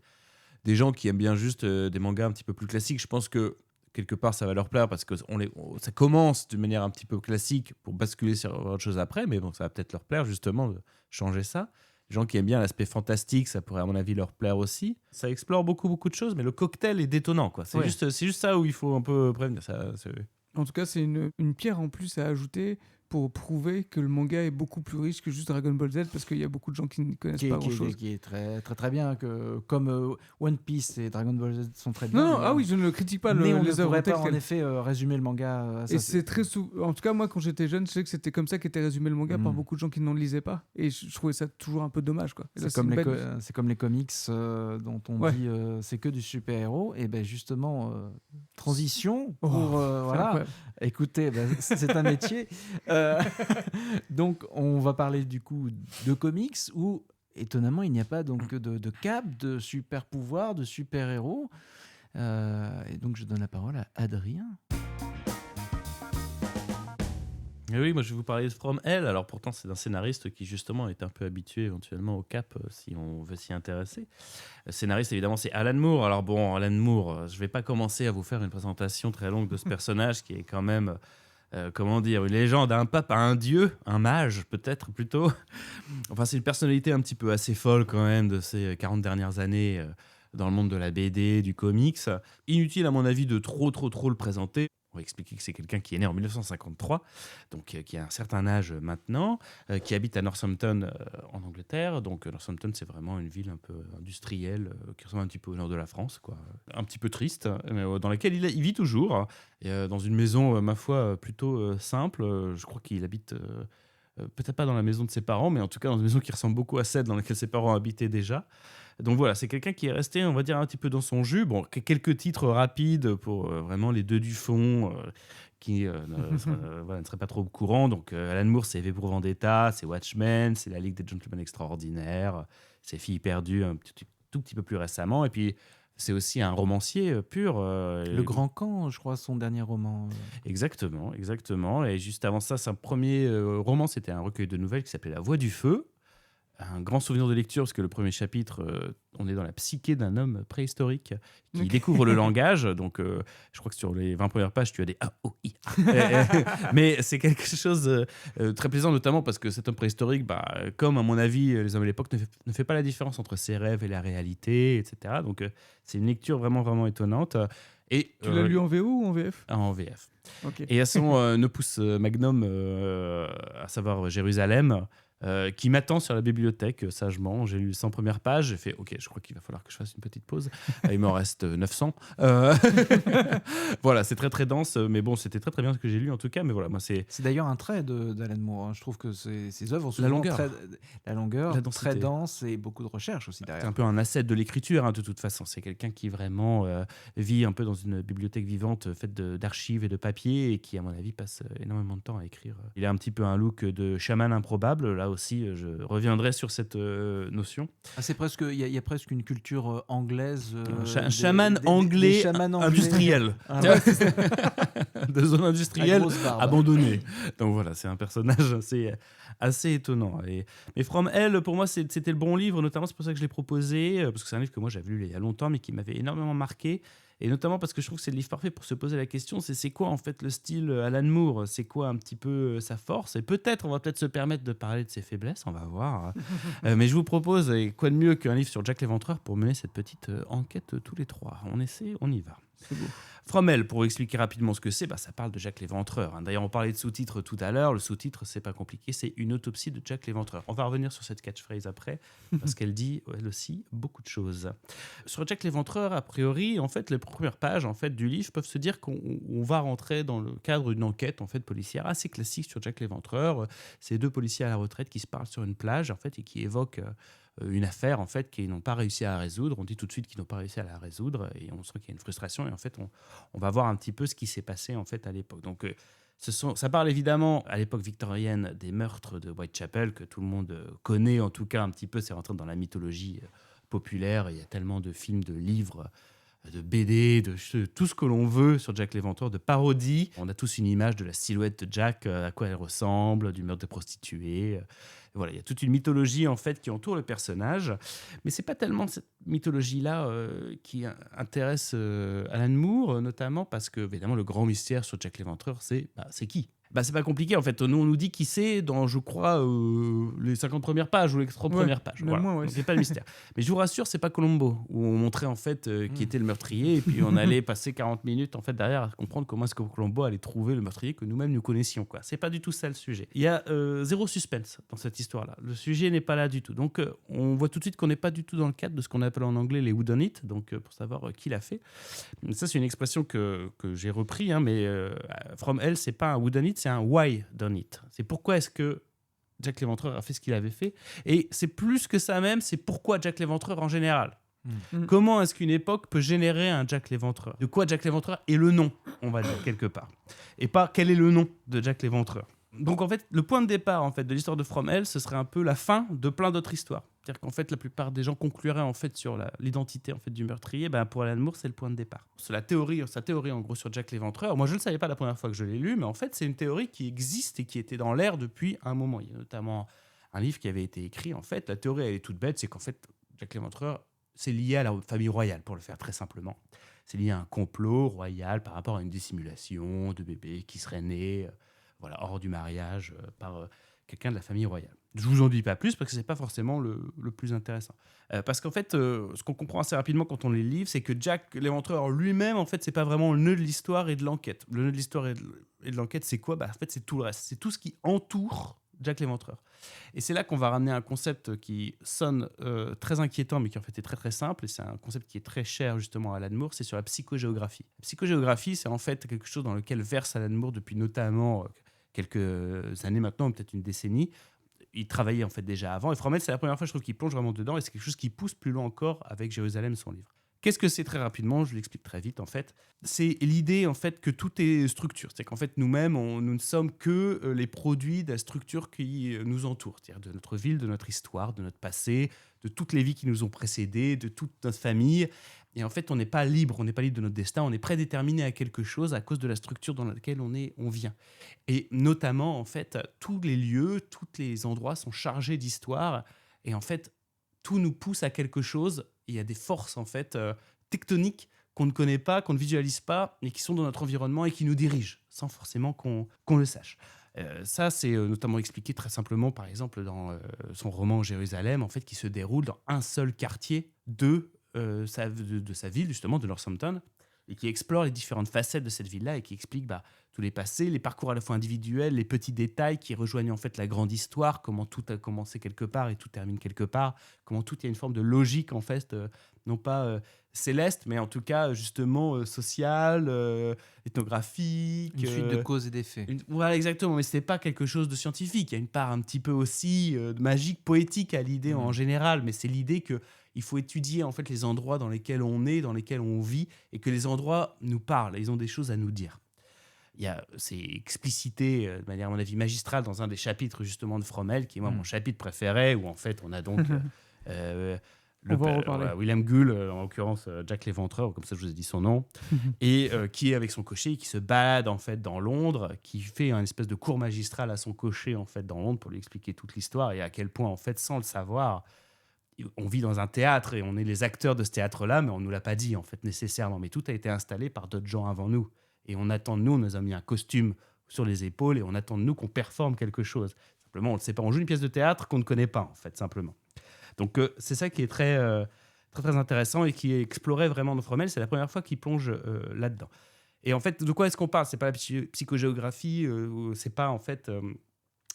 Des gens qui aiment bien juste des mangas un petit peu plus classiques, je pense que quelque part ça va leur plaire parce que ça commence d'une manière un petit peu classique pour basculer sur autre chose après, mais bon, ça va peut-être leur plaire justement de changer ça. Les gens qui aiment bien l'aspect fantastique, ça pourrait à mon avis leur plaire aussi. Ça explore beaucoup de choses, mais le cocktail est détonnant, quoi. C'est juste ça où il faut un peu prévenir ça. En tout cas, c'est une pierre en plus à ajouter pour prouver que le manga est beaucoup plus riche que juste Dragon Ball Z, parce qu'il y a beaucoup de gens qui ne connaissent pas grand-chose. Qui est très, très, très bien, comme One Piece et Dragon Ball Z sont très bien. Non, ah oui, je ne le critique pas. Mais on ne pourrait pas en effet résumer le manga. Et c'est très en tout cas, moi, quand j'étais jeune, je sais que c'était comme ça qu'était résumé le manga par beaucoup de gens qui n'en lisaient pas. Et je trouvais ça toujours un peu dommage, quoi. C'est comme les comics dont on dit c'est que du super-héros. Et ben justement, transition pour... voilà. Écoutez, c'est un métier. Donc, on va parler du coup de comics où, étonnamment, il n'y a pas donc de cap, de super pouvoir, de super héros. Et donc je donne la parole à Adrien. Et oui, moi je vais vous parler de From Hell. Alors pourtant, c'est un scénariste qui justement est un peu habitué éventuellement au cap si on veut s'y intéresser. Le scénariste, évidemment, c'est Alan Moore. Alors bon, Alan Moore, je vais pas commencer à vous faire une présentation très longue de ce personnage qui est quand même, comment dire, une légende, un pape, un dieu, un mage peut-être plutôt. Enfin, c'est une personnalité un petit peu assez folle quand même de ces 40 dernières années dans le monde de la BD, du comics. Inutile à mon avis de trop le présenter. On va expliquer que c'est quelqu'un qui est né en 1953, donc qui a un certain âge maintenant, qui habite à Northampton en Angleterre. Donc Northampton, c'est vraiment une ville un peu industrielle qui ressemble un petit peu au nord de la France, quoi. Un petit peu triste, mais dans laquelle il vit toujours, dans une maison, ma foi, plutôt simple. Je crois qu'il habite peut-être pas dans la maison de ses parents, mais en tout cas dans une maison qui ressemble beaucoup à celle dans laquelle ses parents habitaient déjà. Donc voilà, c'est quelqu'un qui est resté, on va dire, un petit peu dans son jus. Bon, quelques titres rapides pour vraiment les deux du fond qui ne seraient pas trop courants. Donc Alan Moore, c'est V pour Vendetta, c'est Watchmen, c'est La Ligue des Gentlemen Extraordinaires, c'est Filles perdues tout petit peu plus récemment. Et puis, c'est aussi un romancier pur. Le Grand Camp, je crois, son dernier roman. Exactement. Et juste avant ça, son premier roman, c'était un recueil de nouvelles qui s'appelait La Voix du Feu. Un grand souvenir de lecture parce que le premier chapitre, on est dans la psyché d'un homme préhistorique qui découvre le langage. Donc, je crois que sur les 20 premières pages, tu as des A, O, I. Mais c'est quelque chose de très plaisant, notamment parce que cet homme préhistorique, comme à mon avis, les hommes de l'époque, ne fait pas la différence entre ses rêves et la réalité, etc. Donc, c'est une lecture vraiment étonnante. Et, tu l'as lu en VO ou en VF ? En VF. Okay. Et à son opus magnum, à savoir Jérusalem, qui m'attend sur la bibliothèque sagement. J'ai lu les 100 premières pages, j'ai fait ok, je crois qu'il va falloir que je fasse une petite pause. Il m'en reste 900. Voilà, c'est très dense, mais bon, c'était très bien ce que j'ai lu en tout cas. Mais voilà, moi c'est d'ailleurs un trait d'Alan Moore. Hein. Je trouve que ses œuvres sont la longueur, très dense et beaucoup de recherche aussi derrière. C'est un peu un asset de l'écriture, hein, de toute façon. C'est quelqu'un qui vraiment vit un peu dans une bibliothèque vivante faite d'archives et de papier et qui, à mon avis, passe énormément de temps à écrire. Il a un petit peu un look de chaman improbable. Là aussi, je reviendrai sur cette notion. C'est presque, il y a presque une culture anglaise. Un chaman anglais industriel. Ah, ouais, de zone industrielle abandonnée. Donc voilà, c'est un personnage assez étonnant. Mais From Hell, pour moi, c'était le bon livre, notamment c'est pour ça que je l'ai proposé, parce que c'est un livre que moi j'avais lu il y a longtemps, mais qui m'avait énormément marqué. Et notamment parce que je trouve que c'est le livre parfait pour se poser la question, c'est quoi en fait le style Alan Moore ? C'est quoi un petit peu sa force ? Et on va peut-être se permettre de parler de ses faiblesses, on va voir. Mais je vous propose, et quoi de mieux qu'un livre sur Jack l'Éventreur pour mener cette petite enquête tous les trois. On essaie, on y va. C'est beau. From Hell, pour expliquer rapidement ce que c'est, ça parle de Jack l'Éventreur. D'ailleurs, on parlait de sous-titres tout à l'heure. Le sous-titre, c'est pas compliqué, c'est une autopsie de Jack l'Éventreur. On va revenir sur cette catchphrase après, parce qu'elle dit, elle aussi, beaucoup de choses. Sur Jack l'Éventreur, a priori, en fait, les premières pages du livre peuvent se dire qu'on va rentrer dans le cadre d'une enquête policière assez classique sur Jack l'Éventreur. C'est deux policiers à la retraite qui se parlent sur une plage et qui évoquent une affaire qu'ils n'ont pas réussi à résoudre. On dit tout de suite qu'ils n'ont pas réussi à la résoudre et on sent qu'il y a une frustration et on va voir un petit peu ce qui s'est passé à l'époque. Donc ça parle évidemment à l'époque victorienne des meurtres de Whitechapel que tout le monde connaît, en tout cas un petit peu, c'est rentré dans la mythologie populaire. Il y a tellement de films, de livres, de BD, de tout ce que l'on veut sur Jack l'Éventreur, de parodies. On a tous une image de la silhouette de Jack, à quoi elle ressemble, du meurtre de prostituées. Voilà, il y a toute une mythologie qui entoure le personnage, mais c'est pas tellement cette mythologie-là qui intéresse Alan Moore, notamment parce que évidemment le grand mystère sur Jack l'Éventreur, c'est qui ? C'est pas compliqué nous on nous dit qui c'est dans je crois les 50 premières pages ou les 30 premières pages. Voilà. Donc, c'est pas le mystère. Mais je vous rassure, c'est pas Columbo où on montrait qui était le meurtrier et puis on allait passer 40 minutes derrière à comprendre comment est-ce que Columbo allait trouver le meurtrier que nous-mêmes nous connaissions quoi. C'est pas du tout ça le sujet. Il y a zéro suspense dans cette histoire-là. Le sujet n'est pas là du tout. Donc on voit tout de suite qu'on n'est pas du tout dans le cadre de ce qu'on appelle en anglais les whodunit, donc pour savoir qui l'a fait. Ça c'est une expression que j'ai repris mais From Hell c'est pas un whodunit, c'est un why done it. C'est pourquoi est-ce que Jack l'Éventreur a fait ce qu'il avait fait. Et c'est plus que ça même, c'est pourquoi Jack l'Éventreur en général. Comment est-ce qu'une époque peut générer un Jack l'Éventreur ? De quoi Jack l'Éventreur est le nom, on va dire, quelque part. Et pas quel est le nom de Jack l'Éventreur. Donc en fait, le point de départ en fait de l'histoire de From Hell, ce serait un peu la fin de plein d'autres histoires. C'est-à-dire qu'en fait, la plupart des gens concluraient en fait sur l'identité en fait du meurtrier. Pour Alan Moore, c'est le point de départ. C'est sa théorie en gros sur Jack l'Éventreur. Moi, je ne le savais pas la première fois que je l'ai lu, mais en fait, c'est une théorie qui existe et qui était dans l'air depuis un moment. Il y a notamment un livre qui avait été écrit. En fait, la théorie elle est toute bête, c'est qu'en fait, Jack l'Éventreur, c'est lié à la famille royale, pour le faire très simplement. C'est lié à un complot royal par rapport à une dissimulation de bébé qui serait né hors du mariage par quelqu'un de la famille royale. Je vous en dis pas plus parce que c'est pas forcément le plus intéressant. Parce qu'en fait, ce qu'on comprend assez rapidement quand on lit le livre, c'est que Jack l'Éventreur lui-même, en fait, c'est pas vraiment le nœud de l'histoire et de l'enquête. Le nœud de l'histoire et de l'enquête, c'est quoi ? En fait, c'est tout le reste. C'est tout ce qui entoure Jack l'Éventreur. Et c'est là qu'on va ramener un concept qui sonne très inquiétant, mais qui en fait est très très simple. Et c'est un concept qui est très cher justement à Alan Moore, c'est sur la psychogéographie. La psychogéographie, c'est en fait quelque chose dans lequel verse Alan Moore depuis notamment quelques années maintenant, peut-être une décennie. Il travaillait en fait déjà avant. Et From Hell, c'est la première fois, je trouve, qu'il plonge vraiment dedans. Et c'est quelque chose qui pousse plus loin encore avec Jérusalem, son livre. Qu'est-ce que c'est très rapidement ? Je l'explique très vite en fait. C'est l'idée en fait que tout est structure. C'est qu'en fait nous-mêmes, nous ne sommes que les produits de la structure qui nous entoure. C'est-à-dire de notre ville, de notre histoire, de notre passé, de toutes les vies qui nous ont précédés, de toute notre famille. Et en fait, on n'est pas libre de notre destin. On est prédéterminé à quelque chose à cause de la structure dans laquelle on vient. Et notamment, en fait, tous les lieux, tous les endroits sont chargés d'histoire. Et en fait, tout nous pousse à quelque chose. Il y a des forces, en fait, tectoniques qu'on ne connaît pas, qu'on ne visualise pas, mais qui sont dans notre environnement et qui nous dirigent, sans forcément qu'on le sache. Ça, c'est notamment expliqué très simplement, par exemple, dans son roman Jérusalem, en fait, qui se déroule dans un seul quartier de sa ville, justement, de Northampton, et qui explore les différentes facettes de cette ville-là et qui explique tous les passés, les parcours à la fois individuels, les petits détails qui rejoignent en fait la grande histoire, comment tout a commencé quelque part et tout termine quelque part, comment tout il y a une forme de logique en fait, non pas céleste, mais en tout cas justement sociale, ethnographique. Une suite de causes et d'effets. Voilà, exactement, mais ce n'est pas quelque chose de scientifique. Il y a une part un petit peu aussi de magique, poétique à l'idée en général, mais c'est l'idée que il faut étudier en fait les endroits dans lesquels on est, dans lesquels on vit, et que les endroits nous parlent, ils ont des choses à nous dire. C'est explicité de manière, à mon avis, magistrale dans un des chapitres justement de From Hell, qui est moi mon chapitre préféré, où en fait on a donc William Gull, en l'occurrence Jack l'Éventreur, comme ça je vous ai dit son nom, et qui est avec son cocher, qui se balade en fait dans Londres, qui fait un espèce de cours magistral à son cocher en fait dans Londres pour lui expliquer toute l'histoire et à quel point en fait, sans le savoir, on vit dans un théâtre et on est les acteurs de ce théâtre-là, mais on ne nous l'a pas dit en fait nécessairement. Mais tout a été installé par d'autres gens avant nous. Et on attend de nous, on nous a mis un costume sur les épaules et on attend de nous qu'on performe quelque chose. Simplement, on ne le sait pas. On joue une pièce de théâtre qu'on ne connaît pas en fait, simplement. Donc c'est ça qui est très, très, très intéressant et qui est exploré vraiment dans From Hell. C'est la première fois qu'il plonge là-dedans. Et en fait, de quoi est-ce qu'on parle ? C'est pas la psychogéographie, c'est pas en fait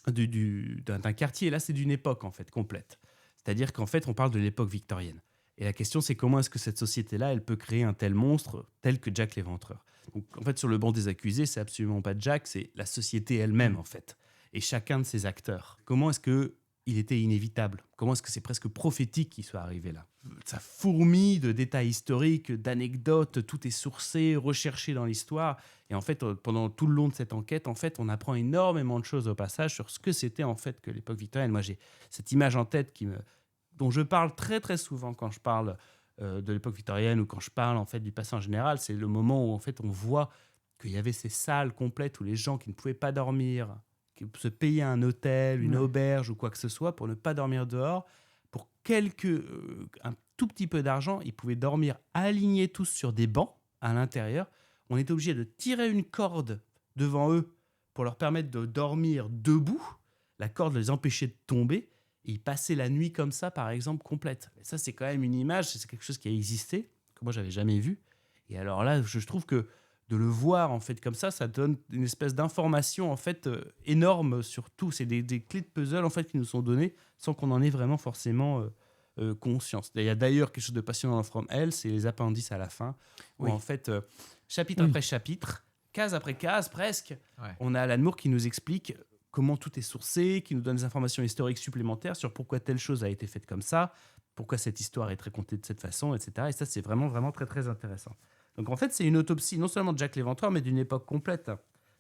d'un quartier. Là, c'est d'une époque en fait complète. C'est-à-dire qu'en fait, on parle de l'époque victorienne. Et la question, c'est comment est-ce que cette société-là, elle peut créer un tel monstre, tel que Jack l'Éventreur. Donc, en fait, sur le banc des accusés, c'est absolument pas Jack, c'est la société elle-même, en fait. Et chacun de ses acteurs. Comment est-ce qu'il était inévitable ? Comment est-ce que c'est presque prophétique qu'il soit arrivé là ? Ça fourmille de détails historiques, d'anecdotes, tout est sourcé, recherché dans l'histoire. Et en fait, pendant tout le long de cette enquête, en fait, on apprend énormément de choses au passage sur ce que c'était en fait que l'époque victorienne. Moi, j'ai cette image en tête dont je parle très très souvent quand je parle de l'époque victorienne ou quand je parle en fait du passé en général. C'est le moment où en fait on voit qu'il y avait ces salles complètes où les gens qui ne pouvaient pas dormir, qui se payaient un hôtel, une auberge ou quoi que ce soit pour ne pas dormir dehors. Pour un tout petit peu d'argent, ils pouvaient dormir alignés tous sur des bancs à l'intérieur. On était obligé de tirer une corde devant eux pour leur permettre de dormir debout. La corde les empêchait de tomber. Et ils passaient la nuit comme ça, par exemple, complète. Et ça, c'est quand même une image, c'est quelque chose qui a existé, que moi, j'avais jamais vu. Et alors là, je trouve que de le voir, en fait, comme ça donne une espèce d'information, en fait, énorme sur tout. C'est des clés de puzzle, en fait, qui nous sont données sans qu'on en ait vraiment forcément conscience. Il y a d'ailleurs quelque chose de passionnant dans From Hell, c'est les appendices à la fin, où, en fait, chapitre après chapitre, case après case, presque, on a Alan Moore qui nous explique comment tout est sourcé, qui nous donne des informations historiques supplémentaires sur pourquoi telle chose a été faite comme ça, pourquoi cette histoire est racontée de cette façon, etc. Et ça, c'est vraiment, vraiment très, très intéressant. Donc, en fait, c'est une autopsie non seulement de Jack l'Éventreur, mais d'une époque complète.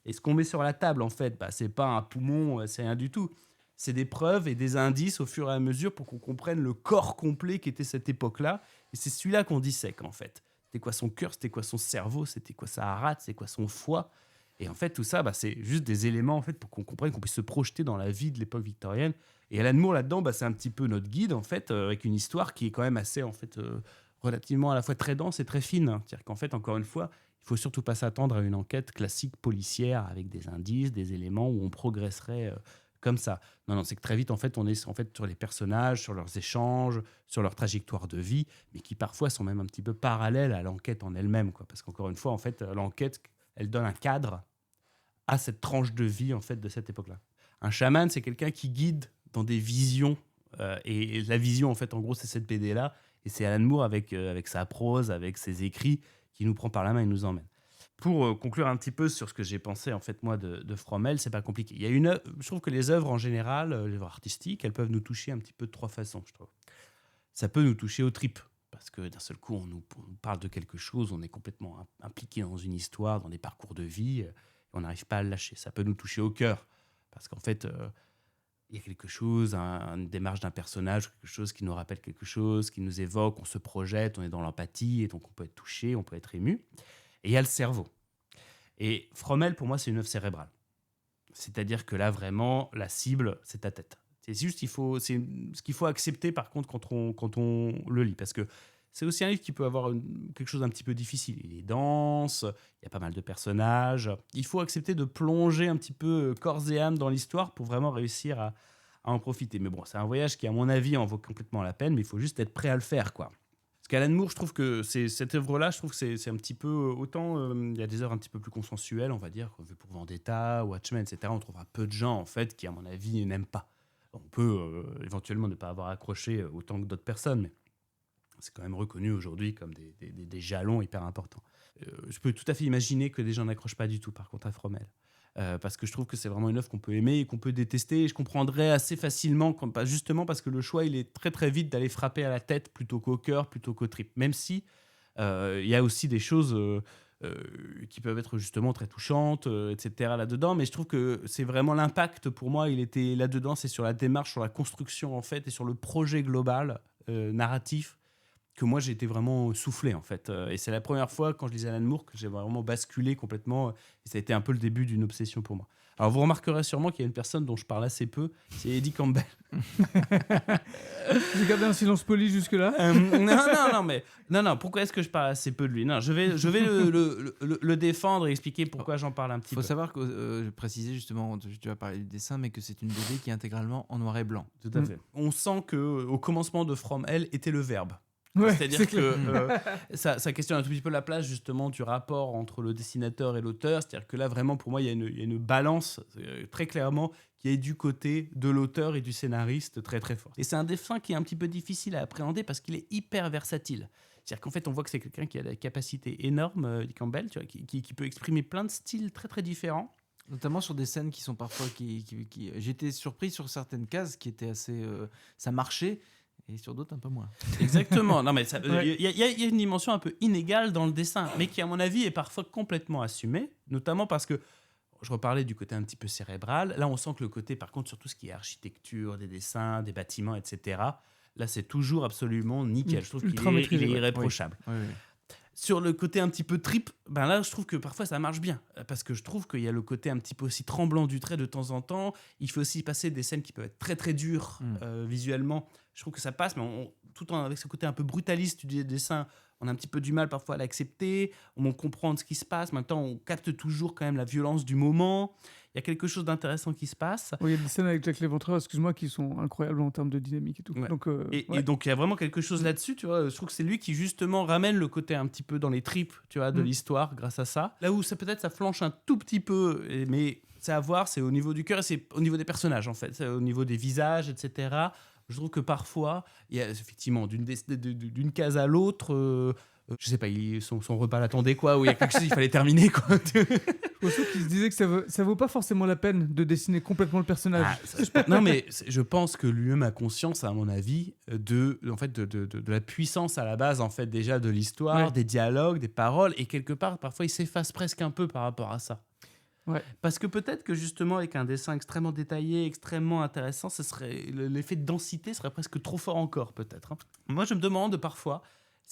Et ce qu'on met sur la table, en fait, c'est pas un poumon, c'est rien du tout. C'est des preuves et des indices au fur et à mesure pour qu'on comprenne le corps complet qu'était cette époque-là. Et c'est celui-là qu'on dissèque, en fait. C'était quoi son cœur, c'était quoi son cerveau, c'était quoi sa rate, c'était quoi son foie. Et en fait, tout ça, c'est juste des éléments en fait, pour qu'on comprenne, qu'on puisse se projeter dans la vie de l'époque victorienne. Et Alan Moore, là-dedans, c'est un petit peu notre guide, en fait, avec une histoire qui est quand même assez, en fait, relativement à la fois très dense et très fine. C'est-à-dire qu'en fait, encore une fois, il ne faut surtout pas s'attendre à une enquête classique policière avec des indices, des éléments où on progresserait comme ça. Non, c'est que très vite, en fait, on est en fait sur les personnages, sur leurs échanges, sur leur trajectoire de vie, mais qui parfois sont même un petit peu parallèles à l'enquête en elle-même, quoi. Parce qu'encore une fois, en fait, l'enquête, elle donne un cadre à cette tranche de vie, en fait, de cette époque-là. Un chaman, c'est quelqu'un qui guide dans des visions, et la vision, en fait, en gros, c'est cette BD-là, et c'est Alan Moore avec sa prose, avec ses écrits, qui nous prend par la main et nous emmène. Pour conclure un petit peu sur ce que j'ai pensé, en fait, moi, de Frommel, c'est pas compliqué. Il y a je trouve que les œuvres, en général, les œuvres artistiques, elles peuvent nous toucher un petit peu de trois façons, je trouve. Ça peut nous toucher aux tripes, parce que d'un seul coup, on nous parle de quelque chose, on est complètement impliqué dans une histoire, dans des parcours de vie, et on n'arrive pas à le lâcher. Ça peut nous toucher au cœur, parce qu'en fait, il y a quelque chose, une démarche d'un personnage, quelque chose qui nous rappelle quelque chose, qui nous évoque, on se projette, on est dans l'empathie, et donc on peut être touché, on peut être ému. Et il y a le cerveau. Et Frommel, pour moi, c'est une œuvre cérébrale. C'est-à-dire que là, vraiment, la cible, c'est ta tête. C'est juste c'est ce qu'il faut accepter, par contre, quand on le lit. Parce que c'est aussi un livre qui peut avoir quelque chose d'un petit peu difficile. Il est dense, il y a pas mal de personnages. Il faut accepter de plonger un petit peu corps et âme dans l'histoire pour vraiment réussir à en profiter. Mais bon, c'est un voyage qui, à mon avis, en vaut complètement la peine, mais il faut juste être prêt à le faire, quoi. Parce qu'Alan Moore, je trouve que cette œuvre-là, je trouve que c'est un petit peu... Autant, il y a des œuvres un petit peu plus consensuelles, on va dire, comme V pour Vendetta, Watchmen, etc. On trouvera peu de gens, en fait, qui, à mon avis, n'aiment pas. On peut éventuellement ne pas avoir accroché autant que d'autres personnes, mais c'est quand même reconnu aujourd'hui comme des jalons hyper importants. Je peux tout à fait imaginer que des gens n'accrochent pas du tout, par contre, à Frommel. Parce que je trouve que c'est vraiment une œuvre qu'on peut aimer et qu'on peut détester. Et je comprendrais assez facilement, justement parce que le choix, il est très très vite d'aller frapper à la tête plutôt qu'au cœur, plutôt qu'aux tripes. Même si il y a aussi des choses qui peuvent être justement très touchantes, etc. là-dedans. Mais je trouve que c'est vraiment l'impact, pour moi, il était là-dedans. C'est sur la démarche, sur la construction, en fait, et sur le projet global narratif que moi j'ai été vraiment soufflé, en fait. Et c'est la première fois quand je lisais Alan Moore que j'ai vraiment basculé complètement, et ça a été un peu le début d'une obsession pour moi. Alors vous remarquerez sûrement qu'il y a une personne dont je parle assez peu, c'est Eddie Campbell. J'ai gardé un silence poli jusque-là. Non, pourquoi est-ce que je parle assez peu de lui? Non, je vais le défendre et expliquer pourquoi j'en parle un petit peu. Il faut savoir que, je précisais justement, tu vas parler du dessin, mais que c'est une BD qui est intégralement en noir et blanc. Tout à fait. On sent qu'au commencement de Frommel était le verbe. Ouais, c'est-à-dire que ça questionne un tout petit peu la place justement du rapport entre le dessinateur et l'auteur. C'est-à-dire que là, vraiment, pour moi, il y a une balance très clairement qui est du côté de l'auteur et du scénariste très très fort. Et c'est un dessin qui est un petit peu difficile à appréhender parce qu'il est hyper versatile. C'est-à-dire qu'en fait, on voit que c'est quelqu'un qui a des capacités énormes, Campbell, tu vois, qui peut exprimer plein de styles très très différents. Notamment sur des scènes qui sont parfois... J'étais surpris sur certaines cases qui étaient assez... ça marchait. Et sur d'autres, un peu moins. Exactement. Non, mais il y a une dimension un peu inégale dans le dessin, mais qui, à mon avis, est parfois complètement assumée, notamment parce que, je reparlais du côté un petit peu cérébral, là, on sent que le côté, par contre, sur tout ce qui est architecture, des dessins, des bâtiments, etc., là, c'est toujours absolument nickel. Je trouve qu'il est irréprochable. Oui. Sur le côté un petit peu trip, là, je trouve que parfois, ça marche bien. Parce que je trouve qu'il y a le côté un petit peu aussi tremblant du trait de temps en temps. Il faut aussi passer des scènes qui peuvent être très, très dures visuellement. Je trouve que ça passe, mais tout en avec ce côté un peu brutaliste du dessin, on a un petit peu du mal parfois à l'accepter, on comprend ce qui se passe. Maintenant, on capte toujours quand même la violence du moment. Il y a quelque chose d'intéressant qui se passe. Oui, il y a des scènes avec Jack Léventreur, excuse-moi, qui sont incroyables en termes de dynamique et tout. Ouais. Donc, et donc, il y a vraiment quelque chose là-dessus, tu vois. Je trouve que c'est lui qui, justement, ramène le côté un petit peu dans les tripes, tu vois, de l'histoire grâce à ça. Là où peut-être ça flanche un tout petit peu, mais c'est à voir, c'est au niveau du cœur et c'est au niveau des personnages, en fait. C'est au niveau des visages, etc. Je trouve que parfois, il y a effectivement d'une case à l'autre, je sais pas, son repas l'attendait, quoi, ou il y a quelque chose, il fallait terminer, quoi. Je pense qu'il se disait que ça vaut pas forcément la peine de dessiner complètement le personnage. Non, mais je pense que lui-même a conscience, à mon avis, de la puissance à la base, en fait, déjà de l'histoire, des dialogues, des paroles, et quelque part, parfois, il s'efface presque un peu par rapport à ça. Ouais. Parce que peut-être que justement, avec un dessin extrêmement détaillé, extrêmement intéressant, l'effet de densité serait presque trop fort encore, peut-être. Moi, je me demande parfois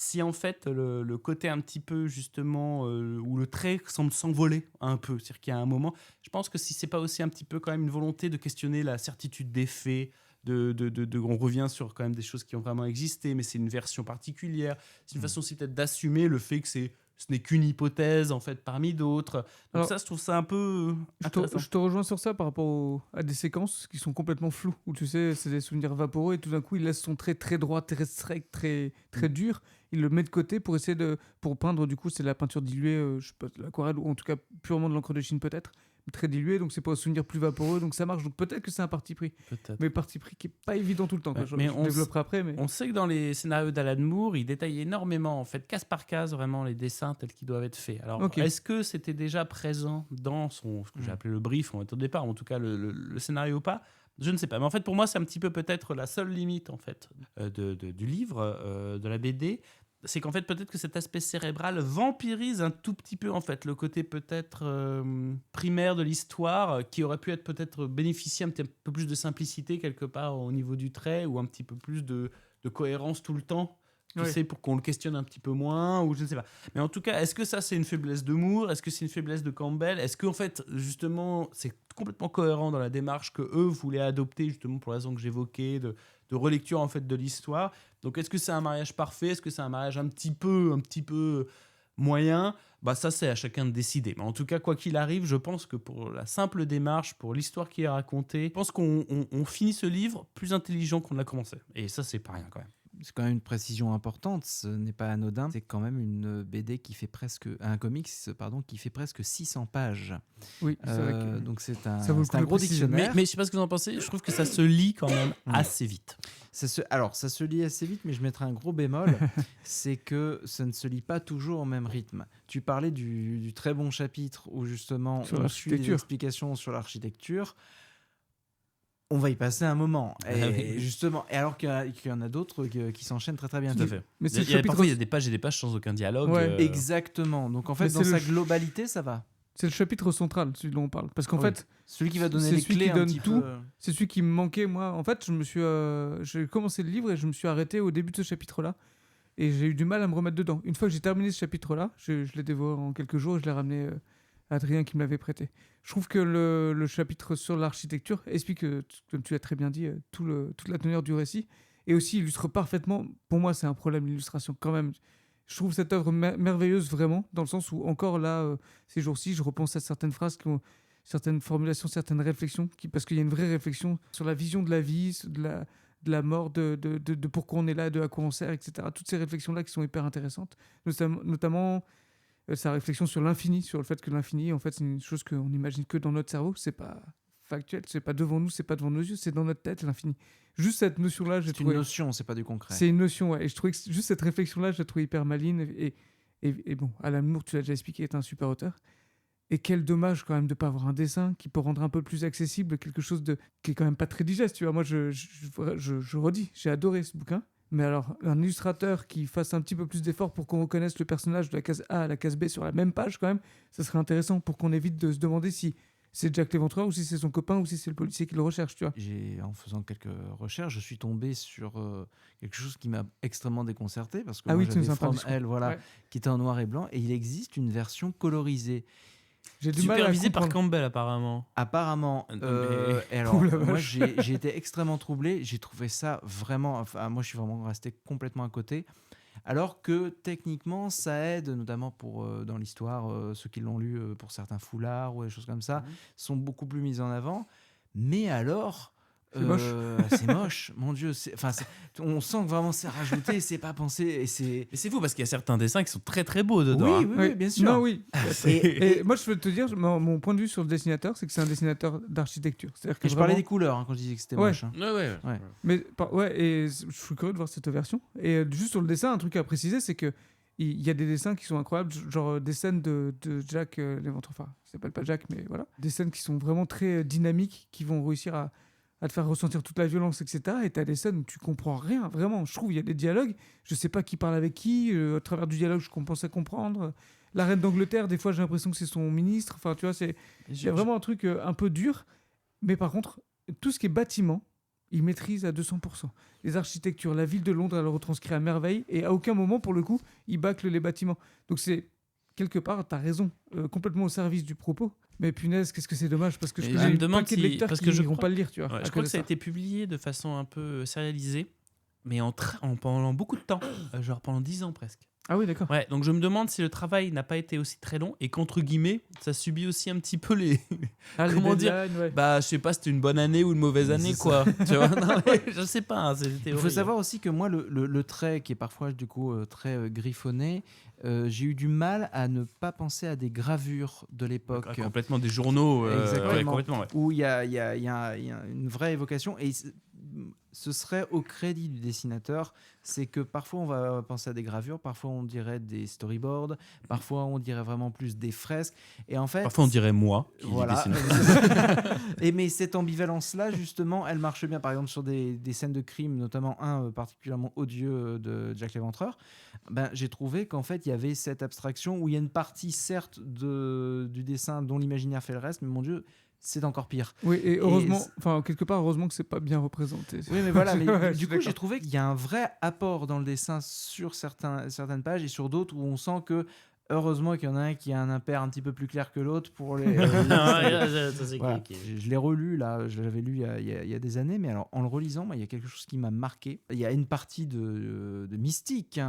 si en fait le côté un petit peu justement où le trait semble s'envoler un peu, c'est-à-dire qu'il y a un moment, je pense que si c'est pas aussi un petit peu quand même une volonté de questionner la certitude des faits, on revient sur quand même des choses qui ont vraiment existé, mais c'est une version particulière, c'est une façon aussi peut-être d'assumer le fait que ce n'est qu'une hypothèse en fait parmi d'autres. Donc Alors, ça, je trouve ça un peu intéressant. Je te rejoins sur ça par rapport à des séquences qui sont complètement floues, où tu sais, c'est des souvenirs vaporeux et tout d'un coup, il laisse son trait très droit, très strict, très dur. Il le met de côté pour essayer pour peindre, du coup, c'est de la peinture diluée, je sais pas, de l'aquarelle ou en tout cas purement de l'encre de Chine peut-être, mais très diluée, donc c'est pour un souvenir plus vaporeux, donc ça marche. Donc peut-être que c'est un parti pris, Peut-être. mais parti pris qui est pas évident tout le temps. Quoi. Ouais, Je mais on développerai après, mais On sait que dans les scénarios d'Alan Moore, il détaille énormément, en fait, case par case, vraiment les dessins tels qu'ils doivent être faits. Alors, Ok. est-ce que c'était déjà présent dans ce que j'ai appelé le brief au départ, ou en tout cas le scénario ou pas? Je ne sais pas. Mais en fait, pour moi, c'est un petit peu peut-être la seule limite, en fait, du livre, de la BD. C'est qu'en fait, peut-être que cet aspect cérébral vampirise un tout petit peu, en fait, le côté peut-être primaire de l'histoire, qui aurait pu être peut-être bénéficier un petit peu plus de simplicité quelque part au niveau du trait, ou un petit peu plus de cohérence tout le temps, tu Ouais. sais, pour qu'on le questionne un petit peu moins, ou je ne sais pas. Mais en tout cas, est-ce que ça, c'est une faiblesse de Moore? Est-ce que c'est une faiblesse de Campbell? Est-ce qu'en fait, justement, c'est complètement cohérent dans la démarche que eux voulaient adopter, justement, pour la raison que j'évoquais, de relecture, en fait, de l'histoire? Donc, est-ce que c'est un mariage parfait? Est-ce que c'est un mariage un petit peu moyen? Bah, ça, c'est à chacun de décider. Mais en tout cas, quoi qu'il arrive, je pense que pour la simple démarche, pour l'histoire qui est racontée, je pense qu'on finit ce livre plus intelligent qu'on ne l'a commencé. Et ça, c'est pas rien, quand même. C'est quand même une précision importante, ce n'est pas anodin. C'est quand même une BD qui fait un comics, pardon, qui fait presque 600 pages. oui, c'est vrai que Donc c'est ça vaut le c'est coup un de gros préciser. dictionnaire. Mais je sais pas ce que vous en pensez, je trouve que ça se lit quand même assez vite. Ça se lit assez vite, mais je mettrai un gros bémol, c'est que ça ne se lit pas toujours au même rythme. Tu parlais du très bon chapitre où justement Sur on suit les l'architecture. explications sur l'architecture. On va y passer un moment. Et oui. justement, et alors qu'il y en a d'autres qui s'enchaînent très très bien. Tout à fait. Mais c'est le Parfois, il y a chapitre, des pages et des pages sans aucun dialogue. Ouais. Exactement. Donc en fait, Mais dans c'est sa le globalité, ça va. c'est le chapitre central, celui dont on parle. Parce qu'en Oui. fait, Celui qui va donner c'est les celui clés qui un donne petit tout. peu. c'est celui qui me manquait, moi. En fait, j'ai commencé le livre et je me suis arrêté au début de ce chapitre-là. Et j'ai eu du mal à me remettre dedans. Une fois que j'ai terminé ce chapitre-là, je l'ai dévoré en quelques jours et je l'ai ramené à Adrien qui me l'avait prêté. Je trouve que le chapitre sur l'architecture explique, comme tu l'as très bien dit, toute la teneur du récit. Et aussi illustre parfaitement, pour moi c'est un problème l'illustration quand même. Je trouve cette œuvre merveilleuse vraiment, dans le sens où encore là, ces jours-ci, je repense à certaines phrases certaines formulations, certaines réflexions, parce qu'il y a une vraie réflexion sur la vision de la vie, de la mort, de pourquoi on est là, de à quoi on sert, etc. Toutes ces réflexions-là qui sont hyper intéressantes, notamment sa réflexion sur l'infini, sur le fait que l'infini, en fait, c'est une chose qu'on n'imagine que dans notre cerveau, c'est pas factuel, c'est pas devant nous, c'est pas devant nos yeux, c'est dans notre tête, l'infini. Juste cette notion-là, j'ai C'est une trouvé... notion, c'est pas du concret. C'est une notion, ouais. Et je trouvais que juste cette réflexion-là, je la trouvais hyper maligne. Et bon, Alan Moore, tu l'as déjà expliqué, est un super auteur. Et quel dommage quand même de ne pas avoir un dessin qui peut rendre un peu plus accessible quelque chose qui est quand même pas très digeste. Tu vois, moi, je redis, j'ai adoré ce bouquin. Mais alors, un illustrateur qui fasse un petit peu plus d'efforts pour qu'on reconnaisse le personnage de la case A à la case B sur la même page, quand même, ça serait intéressant pour qu'on évite de se demander si c'est Jack l'Éventreur ou si c'est son copain ou si c'est le policier qui le recherche, tu vois. En faisant quelques recherches, je suis tombé sur quelque chose qui m'a extrêmement déconcerté parce que Ah moi, oui, tu nous j'avais en parles, From je crois. Hell, voilà, Ouais. qui était en noir et blanc, et il existe une version colorisée. J'ai du mal à Supervisé par comprendre. Campbell, apparemment. Apparemment, Mais- et alors, Ouh la moi vache. j'ai été extrêmement troublé, j'ai trouvé ça vraiment, enfin moi je suis vraiment resté complètement à côté, alors que techniquement ça aide, notamment pour dans l'histoire, ceux qui l'ont lu pour certains foulards ou des choses comme ça, sont beaucoup plus mis en avant, mais alors... C'est moche. c'est moche, mon Dieu. On sent que vraiment c'est rajouté, c'est pas pensé. Et c'est... Mais c'est fou parce qu'il y a certains dessins qui sont très très beaux dedans. Oui, hein. oui, bien sûr. Non, oui. Et- Et moi, je veux te dire, mon point de vue sur le dessinateur, c'est que c'est un dessinateur d'architecture. C'est-à-dire que Et je parlais vraiment- des couleurs hein, quand je disais que c'était Ouais. moche. hein. Ouais. Ouais. Ouais, et je suis curieux de voir cette version. Et juste sur le dessin, un truc à préciser, c'est que il y a des dessins qui sont incroyables, genre des scènes de Jack l'Éventreur. Enfin, il s'appelle pas Jack, mais voilà. Des scènes qui sont vraiment très dynamiques, qui vont réussir à te faire ressentir toute la violence, etc. Et t'as des scènes où tu comprends rien, vraiment. Je trouve il y a des dialogues, je sais pas qui parle avec qui, à travers du dialogue, je commence à comprendre. La reine d'Angleterre, des fois, j'ai l'impression que c'est son ministre. Enfin, tu vois, il y a vraiment un truc un peu dur. Mais par contre, tout ce qui est bâtiment, il maîtrise à 200%. Les architectures, la ville de Londres, elle le retranscrit à merveille. Et à aucun moment, pour le coup, il bâcle les bâtiments. Donc c'est, quelque part, t'as raison, complètement au service du propos. Mais punaise, qu'est-ce que c'est dommage, parce que je Et connais je me une demande paquet de si- lecteurs parce qui que je n'iront crois- pas le lire, tu vois. Ouais, à je crois cause que ça a de été publié de façon un peu sérialisée, mais pendant beaucoup de temps, genre pendant 10 ans presque. Ah oui, d'accord. Ouais, donc je me demande si le travail n'a pas été aussi très long et qu'entre guillemets, ça subit aussi un petit peu les. Ah, les Comment dire deadlines, ouais. Bah, je sais pas, c'était une bonne année ou une mauvaise Mais année, c'est quoi. Tu vois, non, mais je sais pas, hein, c'était Il faut horrible. savoir aussi que moi, le trait qui est parfois du coup très griffonné, j'ai eu du mal à ne pas penser à des gravures de l'époque. Ah, complètement des journaux. Exactement. Ouais, complètement, ouais. Où il y a une vraie évocation et ce serait au crédit du dessinateur, c'est que parfois on va penser à des gravures, parfois on dirait des storyboards, parfois on dirait vraiment plus des fresques et en fait Parfois, on dirait moi qui voilà. dessine. Et mais cette ambivalence-là, justement, elle marche bien. Par exemple, sur des scènes de crime, notamment un particulièrement odieux de Jack l'Éventreur, ben, j'ai trouvé qu'en fait, il y avait cette abstraction où il y a une partie, certes, du dessin dont l'imaginaire fait le reste, mais mon Dieu, c'est encore pire. Oui, et heureusement, c'est- enfin, quelque part, heureusement que c'est pas bien représenté. Oui, mais voilà. Mais Ouais, je du suis coup, j'ai d'accord. trouvé qu'il y a un vrai apport dans le dessin sur certaines pages et sur d'autres où on sent que, heureusement qu'il y en a un qui a un impair un petit peu plus clair que l'autre pour les... Ça, c'est Voilà. cliqué. Je l'ai relu là, je l'avais lu il y a des années, mais alors en le relisant, moi, il y a quelque chose qui m'a marqué. Il y a une partie de mystique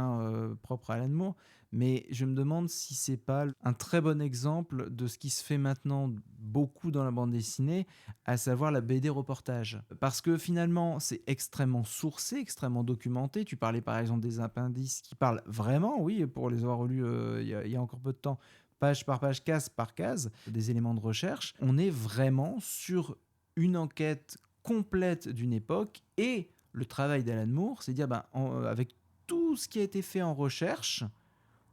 propre à Alan Moore, mais je me demande si c'est pas un très bon exemple de ce qui se fait maintenant beaucoup dans la bande dessinée, à savoir la BD reportage. Parce que finalement, c'est extrêmement sourcé, extrêmement documenté. Tu parlais par exemple des appendices qui parlent vraiment, oui, pour les avoir relus il y a encore peu de temps, page par page, case par case, des éléments de recherche. On est vraiment sur une enquête complète d'une époque et le travail d'Alan Moore, c'est dire, avec tout ce qui a été fait en recherche,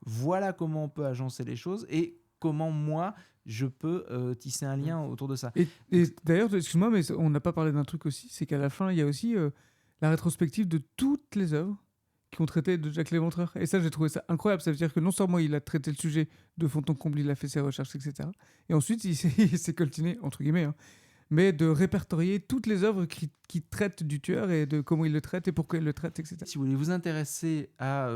voilà comment on peut agencer les choses et comment moi, je peux tisser un lien autour de ça. Et d'ailleurs, excuse-moi, mais on n'a pas parlé d'un truc aussi, c'est qu'à la fin, il y a aussi la rétrospective de toutes les œuvres qui ont traité de Jack l'Éventreur. Et ça, j'ai trouvé ça incroyable. Ça veut dire que non seulement il a traité le sujet de fond en comble, il a fait ses recherches, etc. Et ensuite, il s'est coltiné, entre guillemets, hein, mais de répertorier toutes les œuvres qui traitent du tueur et de comment il le traite et pourquoi il le traite, etc. Si vous voulez vous intéresser à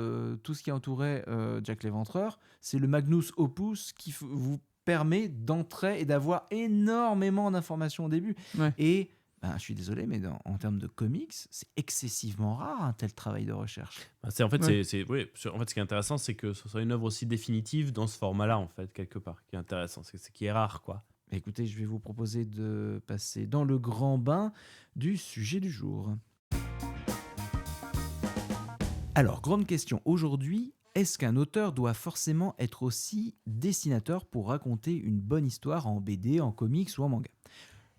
tout ce qui entourait Jack l'Éventreur, c'est le Magnus Opus qui vous permet d'entrer et d'avoir énormément d'informations au début. Ouais. Et je suis désolé, mais en termes de comics, c'est excessivement rare un tel travail de recherche. En fait, Ouais. oui, en fait, ce qui est intéressant, c'est que ce soit une œuvre aussi définitive dans ce format-là, en fait, quelque part, qui est intéressant, c'est qui est rare, quoi. Écoutez, je vais vous proposer de passer dans le grand bain du sujet du jour. Alors, grande question aujourd'hui, est-ce qu'un auteur doit forcément être aussi dessinateur pour raconter une bonne histoire en BD, en comics ou en manga ?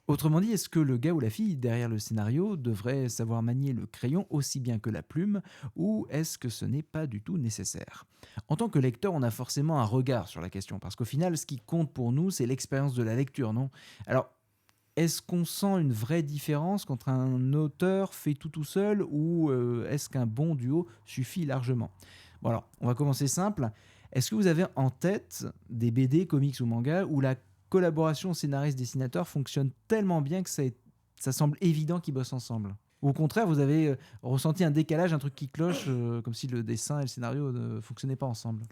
Autrement dit, est-ce que le gars ou la fille derrière le scénario devrait savoir manier le crayon aussi bien que la plume, ou est-ce que ce n'est pas du tout nécessaire ? En tant que lecteur, on a forcément un regard sur la question, parce qu'au final, ce qui compte pour nous, c'est l'expérience de la lecture, non ? Alors, est-ce qu'on sent une vraie différence quand un auteur fait tout seul, ou est-ce qu'un bon duo suffit largement ? Bon alors, on va commencer simple. Est-ce que vous avez en tête des BD, comics ou mangas où la collaboration scénariste-dessinateur fonctionne tellement bien que ça semble évident qu'ils bossent ensemble ? Ou au contraire, vous avez ressenti un décalage, un truc qui cloche, comme si le dessin et le scénario ne fonctionnaient pas ensemble ?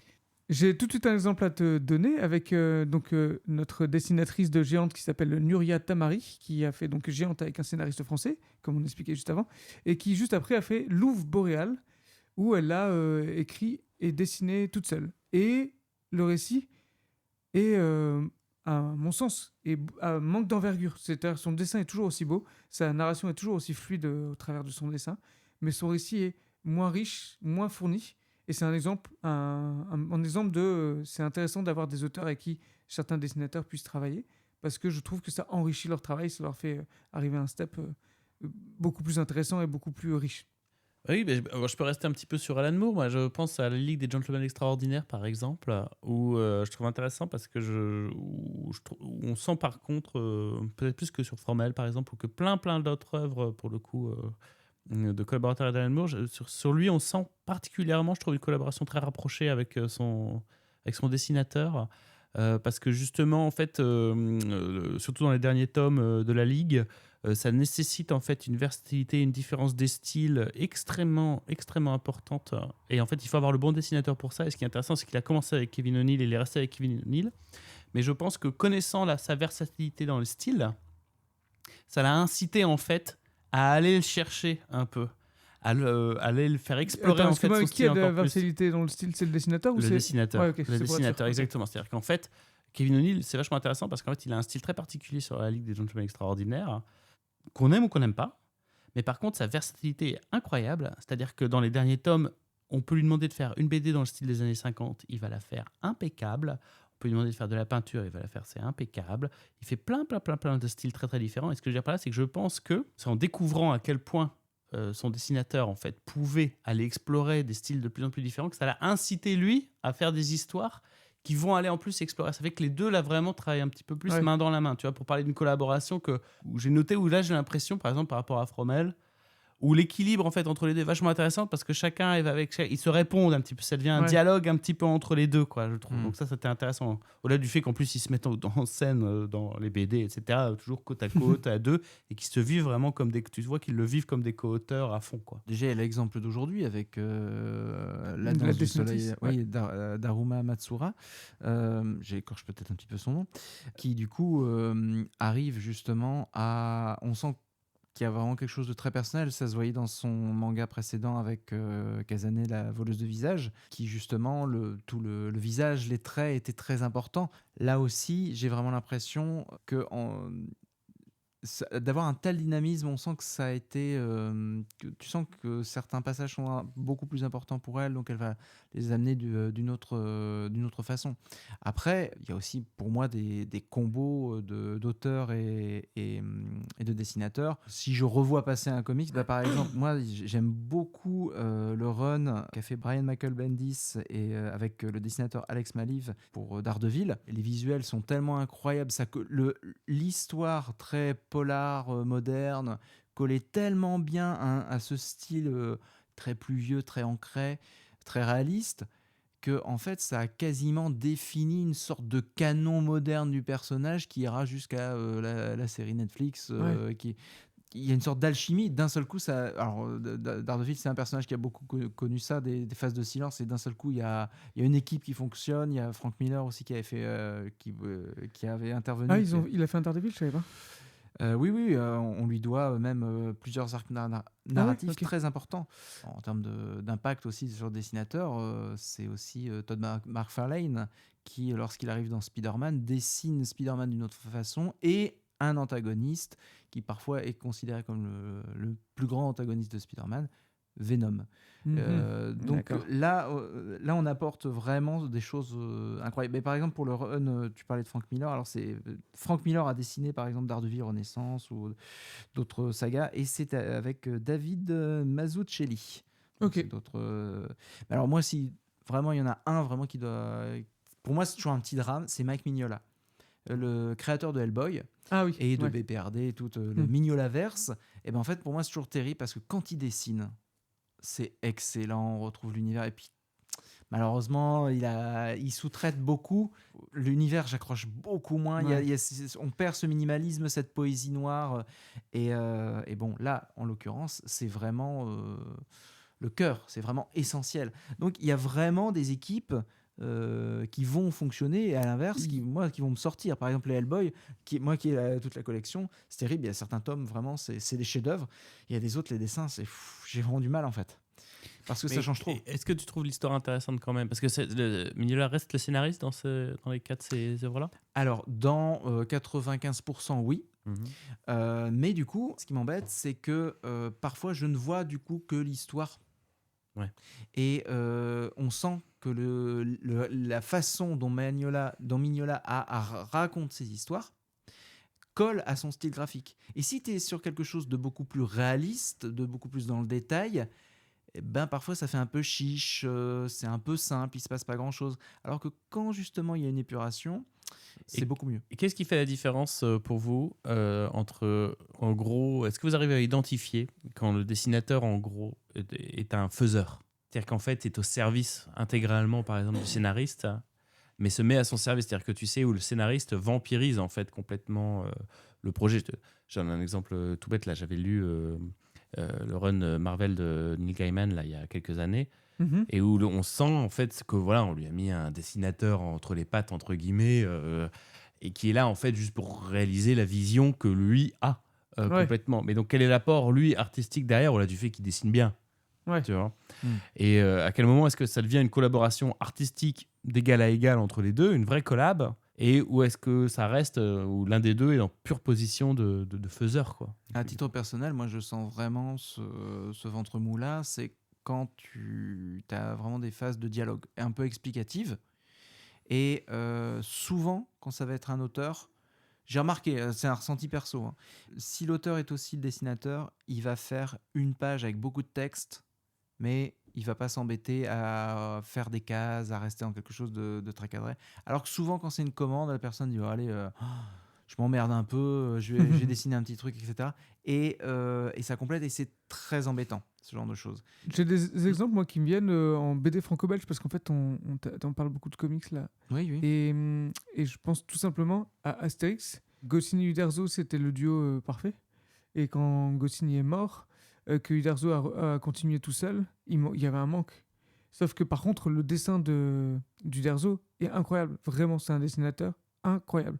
J'ai tout de suite un exemple à te donner avec notre dessinatrice de Géante qui s'appelle Nuria Tamari, qui a fait donc Géante avec un scénariste français, comme on expliquait juste avant, et qui juste après a fait Louve boréal, où elle a écrit et dessiné toute seule. Et le récit est, à mon sens, manque d'envergure. C'est-à-dire son dessin est toujours aussi beau, sa narration est toujours aussi fluide au travers de son dessin, mais son récit est moins riche, moins fourni. Et c'est un exemple, un exemple de... c'est intéressant d'avoir des auteurs avec qui certains dessinateurs puissent travailler, parce que je trouve que ça enrichit leur travail, ça leur fait arriver à un step beaucoup plus intéressant et beaucoup plus riche. Oui, mais je peux rester un petit peu sur Alan Moore. Moi, je pense à la Ligue des Gentlemen Extraordinaires, par exemple, où je trouve intéressant parce que où on sent par contre, peut-être plus que sur Formel, par exemple, ou que plein d'autres œuvres, pour le coup, de collaborateurs d'Alan Moore, sur lui, on sent particulièrement, je trouve, une collaboration très rapprochée avec avec son dessinateur. Parce que justement, en fait, surtout dans les derniers tomes de la Ligue, ça nécessite en fait une versatilité, une différence des styles extrêmement, extrêmement importante. Et en fait, il faut avoir le bon dessinateur pour ça. Et ce qui est intéressant, c'est qu'il a commencé avec Kevin O'Neill et il est resté avec Kevin O'Neill. Mais je pense que connaissant sa versatilité dans le style, ça l'a incité en fait à aller le chercher un peu, aller le faire explorer en fait son Qui style a de la encore plus. versatilité dans le style? C'est le dessinateur ou Le c'est... dessinateur, Ouais, ok, le c'est pour être dessinateur, sûr. Ok. exactement. C'est-à-dire qu'en fait, Kevin O'Neill, c'est vachement intéressant parce qu'en fait, il a un style très particulier sur la Ligue des Gentlemen Extraordinaires, qu'on aime ou qu'on n'aime pas. Mais par contre, sa versatilité est incroyable. C'est-à-dire que dans les derniers tomes, on peut lui demander de faire une BD dans le style des années 50, il va la faire impeccable. On peut lui demander de faire de la peinture, il va la faire, c'est impeccable. Il fait plein de styles très très différents. Et ce que je veux dire par là, c'est que je pense que c'est en découvrant à quel point son dessinateur en fait pouvait aller explorer des styles de plus en plus différents que ça l'a incité lui à faire des histoires qui vont aller en plus explorer. Ça fait que les deux là vraiment travaillent un petit peu plus main dans la main, tu vois, pour parler d'une collaboration où j'ai noté, où là j'ai l'impression par exemple par rapport à Fromel, où l'équilibre en fait entre les deux est vachement intéressant parce que chacun arrive ils se répondent un petit peu, ça devient un dialogue un petit peu entre les deux, quoi, je trouve. Donc ça c'était intéressant, au-delà du fait qu'en plus ils se mettent en scène dans les BD, etc., toujours côte à côte à deux, et qu'ils se vivent vraiment comme tu vois qu'ils le vivent comme des co-auteurs à fond, quoi. Déjà, il y a l'exemple d'aujourd'hui avec la danse du soleil, d'Aruma Matsura, j'écorche peut-être un petit peu son nom, qui du coup arrive justement à... On sent qu'il y a vraiment quelque chose de très personnel. Ça se voyait dans son manga précédent avec Kazane, la voleuse de visage, qui justement, tout le visage, les traits étaient très importants. Là aussi, j'ai vraiment l'impression que d'avoir un tel dynamisme, on sent que ça a été... tu sens que certains passages sont beaucoup plus importants pour elle, donc elle va les amener d'une autre façon. Après, il y a aussi pour moi des combos d'auteurs et de dessinateurs. Si je revois passer un comics, par exemple, moi j'aime beaucoup le run qu'a fait Brian Michael Bendis et avec le dessinateur Alex Maliv pour Daredevil. Les visuels sont tellement incroyables, l'histoire très polar moderne collait tellement bien à ce style très pluvieux, très ancré, très réaliste, que en fait ça a quasiment défini une sorte de canon moderne du personnage qui ira jusqu'à la série Netflix il y a une sorte d'alchimie. D'un seul coup, Daredevil, c'est un personnage qui a beaucoup connu ça, des phases de silence, et d'un seul coup, il y a une équipe qui fonctionne. Il y a Frank Miller aussi qui avait fait, qui avait intervenu. Ah, il a fait un Daredevil, je savais pas. Oui, on lui doit même plusieurs arcs narratifs très importants. En termes d'impact aussi sur le dessinateur, c'est aussi Todd McFarlane qui, lorsqu'il arrive dans Spider-Man, dessine Spider-Man d'une autre façon, et un antagoniste qui parfois est considéré comme le plus grand antagoniste de Spider-Man, Venom. Donc là, on apporte vraiment des choses incroyables. Mais par exemple, pour le run, tu parlais de Frank Miller. Alors, Frank Miller a dessiné par exemple Daredevil Renaissance ou d'autres sagas, et c'est avec David Mazzucchelli. Ok. Alors moi, si vraiment il y en a un vraiment qui doit... Pour moi, c'est toujours un petit drame, c'est Mike Mignola, le créateur de Hellboy et de BPRD et tout le Mignolaverse. Et ben en fait, pour moi, c'est toujours terrible parce que quand il dessine, c'est excellent, on retrouve l'univers, et puis malheureusement il sous-traite beaucoup l'univers. J'accroche beaucoup moins. On perd ce minimalisme, cette poésie noire, et bon là en l'occurrence c'est vraiment le cœur, c'est vraiment essentiel. Donc il y a vraiment des équipes qui vont fonctionner, et à l'inverse qui vont me sortir. Par exemple les Hellboy, qui ai toute la collection, c'est terrible. Il y a certains tomes vraiment c'est des chefs-d'œuvre. Il y a des autres, les dessins, j'ai vraiment du mal en fait, parce que ça change trop. Est-ce que tu trouves l'histoire intéressante quand même, parce que Mignola reste le scénariste dans les cas de ces œuvres-là? Alors dans 95% oui. Mais du coup ce qui m'embête, c'est que parfois je ne vois du coup que l'histoire. Et on sent que la façon dont Mignola raconte ses histoires colle à son style graphique. Et si tu es sur quelque chose de beaucoup plus réaliste, de beaucoup plus dans le détail, parfois ça fait un peu chiche, c'est un peu simple, il se passe pas grand chose. Alors que quand justement il y a une épuration, c'est beaucoup mieux. Et qu'est-ce qui fait la différence pour vous entre, en gros, est-ce que vous arrivez à identifier quand le dessinateur en gros est un faiseur? C'est-à-dire qu'en fait, est au service intégralement, par exemple, du scénariste, mais se met à son service. C'est-à-dire que tu sais où le scénariste vampirise en fait complètement le projet. J'en ai un exemple tout bête là. J'avais lu le run Marvel de Neil Gaiman là il y a quelques années. Et où on sent en fait que voilà, on lui a mis un dessinateur entre les pattes entre guillemets et qui est là en fait juste pour réaliser la vision que lui a complètement. Mais donc quel est l'apport lui artistique derrière au-delà du fait qu'il dessine bien, tu vois. Et à quel moment est-ce que ça devient une collaboration artistique d'égal à égal entre les deux, une vraie collab, et où est-ce que ça reste où l'un des deux est en pure position de faiseur quoi. À titre personnel, moi je sens vraiment ce ventre mou là, c'est quand tu as vraiment des phases de dialogue un peu explicatives. Et souvent, quand ça va être un auteur, j'ai remarqué, c'est un ressenti perso, hein, si l'auteur est aussi le dessinateur, il va faire une page avec beaucoup de texte, mais il va pas s'embêter à faire des cases, à rester dans quelque chose de très cadré. Alors que souvent, quand c'est une commande, la personne dit oh, allez, je m'emmerde un peu, je vais dessiner un petit truc, etc. Et ça complète, et c'est très embêtant, ce genre de choses. J'ai des exemples, moi, qui me viennent en BD franco-belge, parce qu'en fait, on parle beaucoup de comics, là. Oui. Et je pense tout simplement à Astérix. Goscinny et Uderzo, c'était le duo parfait. Et quand Goscinny est mort, que Uderzo a continué tout seul, il y avait un manque. Sauf que par contre, le dessin d'Uderzo est incroyable. Vraiment, c'est un dessinateur incroyable.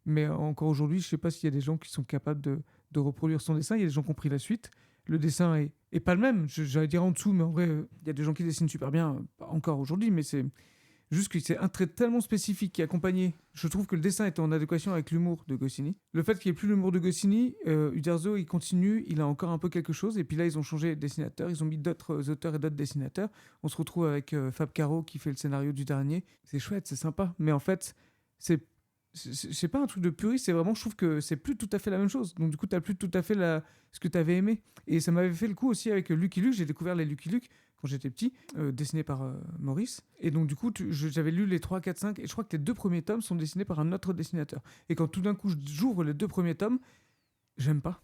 Mais encore aujourd'hui, je ne sais pas s'il y a des gens qui sont capables de reproduire son dessin. Il y a des gens qui ont pris la suite. Le dessin est pas le même. J'allais dire en dessous, mais en vrai, il y a des gens qui dessinent super bien, pas encore aujourd'hui, mais c'est juste que c'est un trait tellement spécifique qui est accompagné. Je trouve que le dessin est en adéquation avec l'humour de Goscinny. Le fait qu'il n'y ait plus l'humour de Goscinny, Uderzo, il continue, il a encore un peu quelque chose. Et puis là, ils ont changé de dessinateur, ils ont mis d'autres auteurs et d'autres dessinateurs. On se retrouve avec Fab Caro qui fait le scénario du dernier. C'est chouette, c'est sympa. Mais en fait, c'est pas un truc de puriste, c'est vraiment, je trouve que c'est plus tout à fait la même chose. Donc du coup, t'as plus tout à fait ce que t'avais aimé. Et ça m'avait fait le coup aussi avec Lucky Luke. J'ai découvert les Lucky Luke quand j'étais petit, dessinés par Maurice. Et donc du coup, j'avais lu les 3, 4, 5, et je crois que les 2 premiers tomes sont dessinés par un autre dessinateur. Et quand tout d'un coup, j'ouvre les 2 premiers tomes, j'aime pas.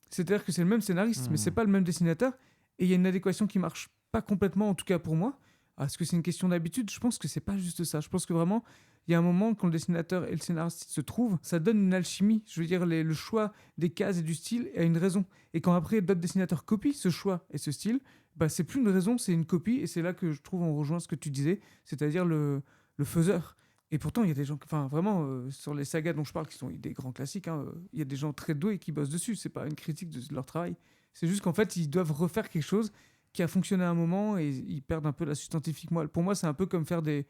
C'est-à-dire que c'est le même scénariste, mais c'est pas le même dessinateur. Et il y a une adéquation qui marche pas complètement, en tout cas pour moi. Est-ce que c'est une question d'habitude ? Je pense que c'est pas juste ça. Je pense que vraiment, il y a un moment, quand le dessinateur et le scénariste se trouvent, ça donne une alchimie. Je veux dire, le choix des cases et du style a une raison. Et quand après, d'autres dessinateurs copient ce choix et ce style, bah, c'est plus une raison, c'est une copie. Et c'est là que je trouve on rejoint ce que tu disais, c'est-à-dire le faiseur. Et pourtant, il y a des gens, enfin vraiment, sur les sagas dont je parle, qui sont des grands classiques, il y a des gens très doués qui bossent dessus. C'est pas une critique de leur travail. C'est juste qu'en fait, ils doivent refaire quelque chose qui a fonctionné à un moment et ils perdent un peu la scientifique moelle. Pour moi, c'est un peu comme faire des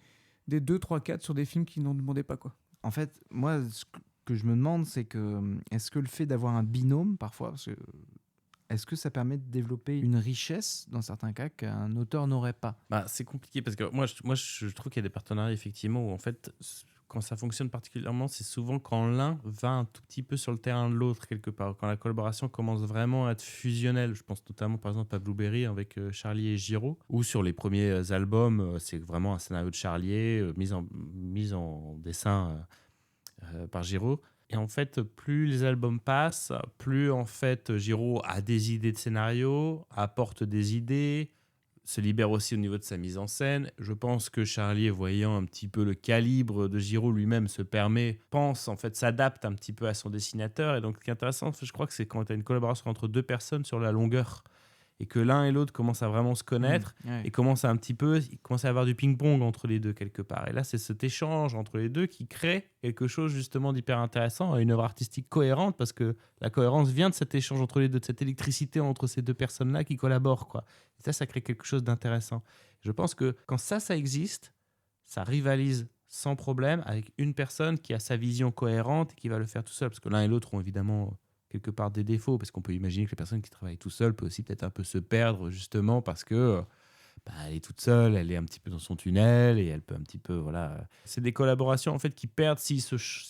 2, 3, 4 sur des films qui n'en demandaient pas, quoi. En fait, moi, ce que je me demande, c'est que est-ce que le fait d'avoir un binôme, parfois, est-ce que ça permet de développer une richesse, dans certains cas, qu'un auteur n'aurait pas ? Bah, c'est compliqué parce que moi, je trouve qu'il y a des partenariats, effectivement, où en fait, quand ça fonctionne particulièrement, c'est souvent quand l'un va un tout petit peu sur le terrain de l'autre, quelque part. Quand la collaboration commence vraiment à être fusionnelle. Je pense notamment, par exemple, à Blueberry avec Charlier et Giraud, ou sur les premiers albums, c'est vraiment un scénario de Charlier, mis en dessin par Giraud. Et en fait, plus les albums passent, plus en fait Giraud a des idées de scénario, apporte des idées, se libère aussi au niveau de sa mise en scène. Je pense que Charlier, voyant un petit peu le calibre de Giraud lui-même, s'adapte un petit peu à son dessinateur. Et donc, ce qui est intéressant, je crois que c'est quand tu as une collaboration entre 2 personnes sur la longueur et que l'un et l'autre commencent à vraiment se connaître et commencent à avoir du ping-pong entre les deux quelque part. Et là, c'est cet échange entre les deux qui crée quelque chose justement d'hyper intéressant, une œuvre artistique cohérente, parce que la cohérence vient de cet échange entre les deux, de cette électricité entre ces 2 personnes-là qui collaborent, quoi. Et ça crée quelque chose d'intéressant. Je pense que quand ça existe, ça rivalise sans problème avec une personne qui a sa vision cohérente et qui va le faire tout seul, parce que l'un et l'autre ont évidemment quelque part des défauts, parce qu'on peut imaginer que la personne qui travaille tout seul peut aussi peut-être un peu se perdre, justement parce que elle est toute seule, elle est un petit peu dans son tunnel et elle peut un petit peu, voilà. C'est des collaborations en fait qui perdent si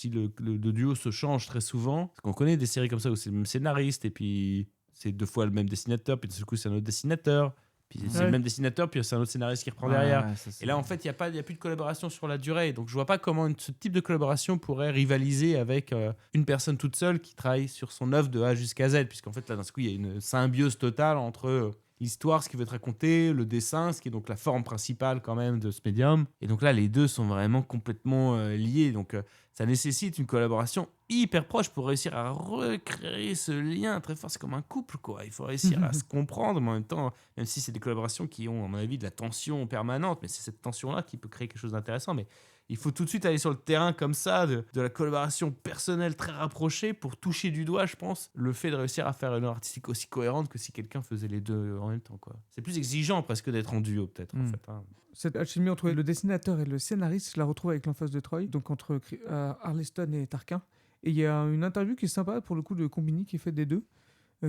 le duo se change très souvent. Parce qu'on connaît des séries comme ça où c'est le même scénariste et puis c'est 2 fois le même dessinateur, puis du coup c'est un autre dessinateur, puis c'est le même dessinateur, puis c'est un autre scénariste qui reprend derrière. Et là en fait il n'y a plus de collaboration sur la durée, donc je vois pas comment ce type de collaboration pourrait rivaliser avec une personne toute seule qui travaille sur son œuvre de A jusqu'à Z, puisqu'en fait là d'un coup il y a une symbiose totale entre l'histoire, ce qu'il veut te raconter, le dessin, ce qui est donc la forme principale quand même de ce médium. Et donc là, les deux sont vraiment complètement liés. Donc ça nécessite une collaboration hyper proche pour réussir à recréer ce lien très fort. C'est comme un couple, quoi. Il faut réussir à se comprendre, mais en même temps, même si c'est des collaborations qui ont, à mon avis, de la tension permanente, mais c'est cette tension-là qui peut créer quelque chose d'intéressant. Mais il faut tout de suite aller sur le terrain comme ça, de la collaboration personnelle très rapprochée pour toucher du doigt, je pense, le fait de réussir à faire une œuvre artistique aussi cohérente que si quelqu'un faisait les deux en même temps, quoi. C'est plus exigeant presque d'être en duo, peut-être, en fait. Hein. Cette alchimie entre le dessinateur et le scénariste, je la retrouve avec l'Enfance de Troy, donc entre Arleston et Tarquin. Et il y a une interview qui est sympa, pour le coup, de Combini qui est faite des deux,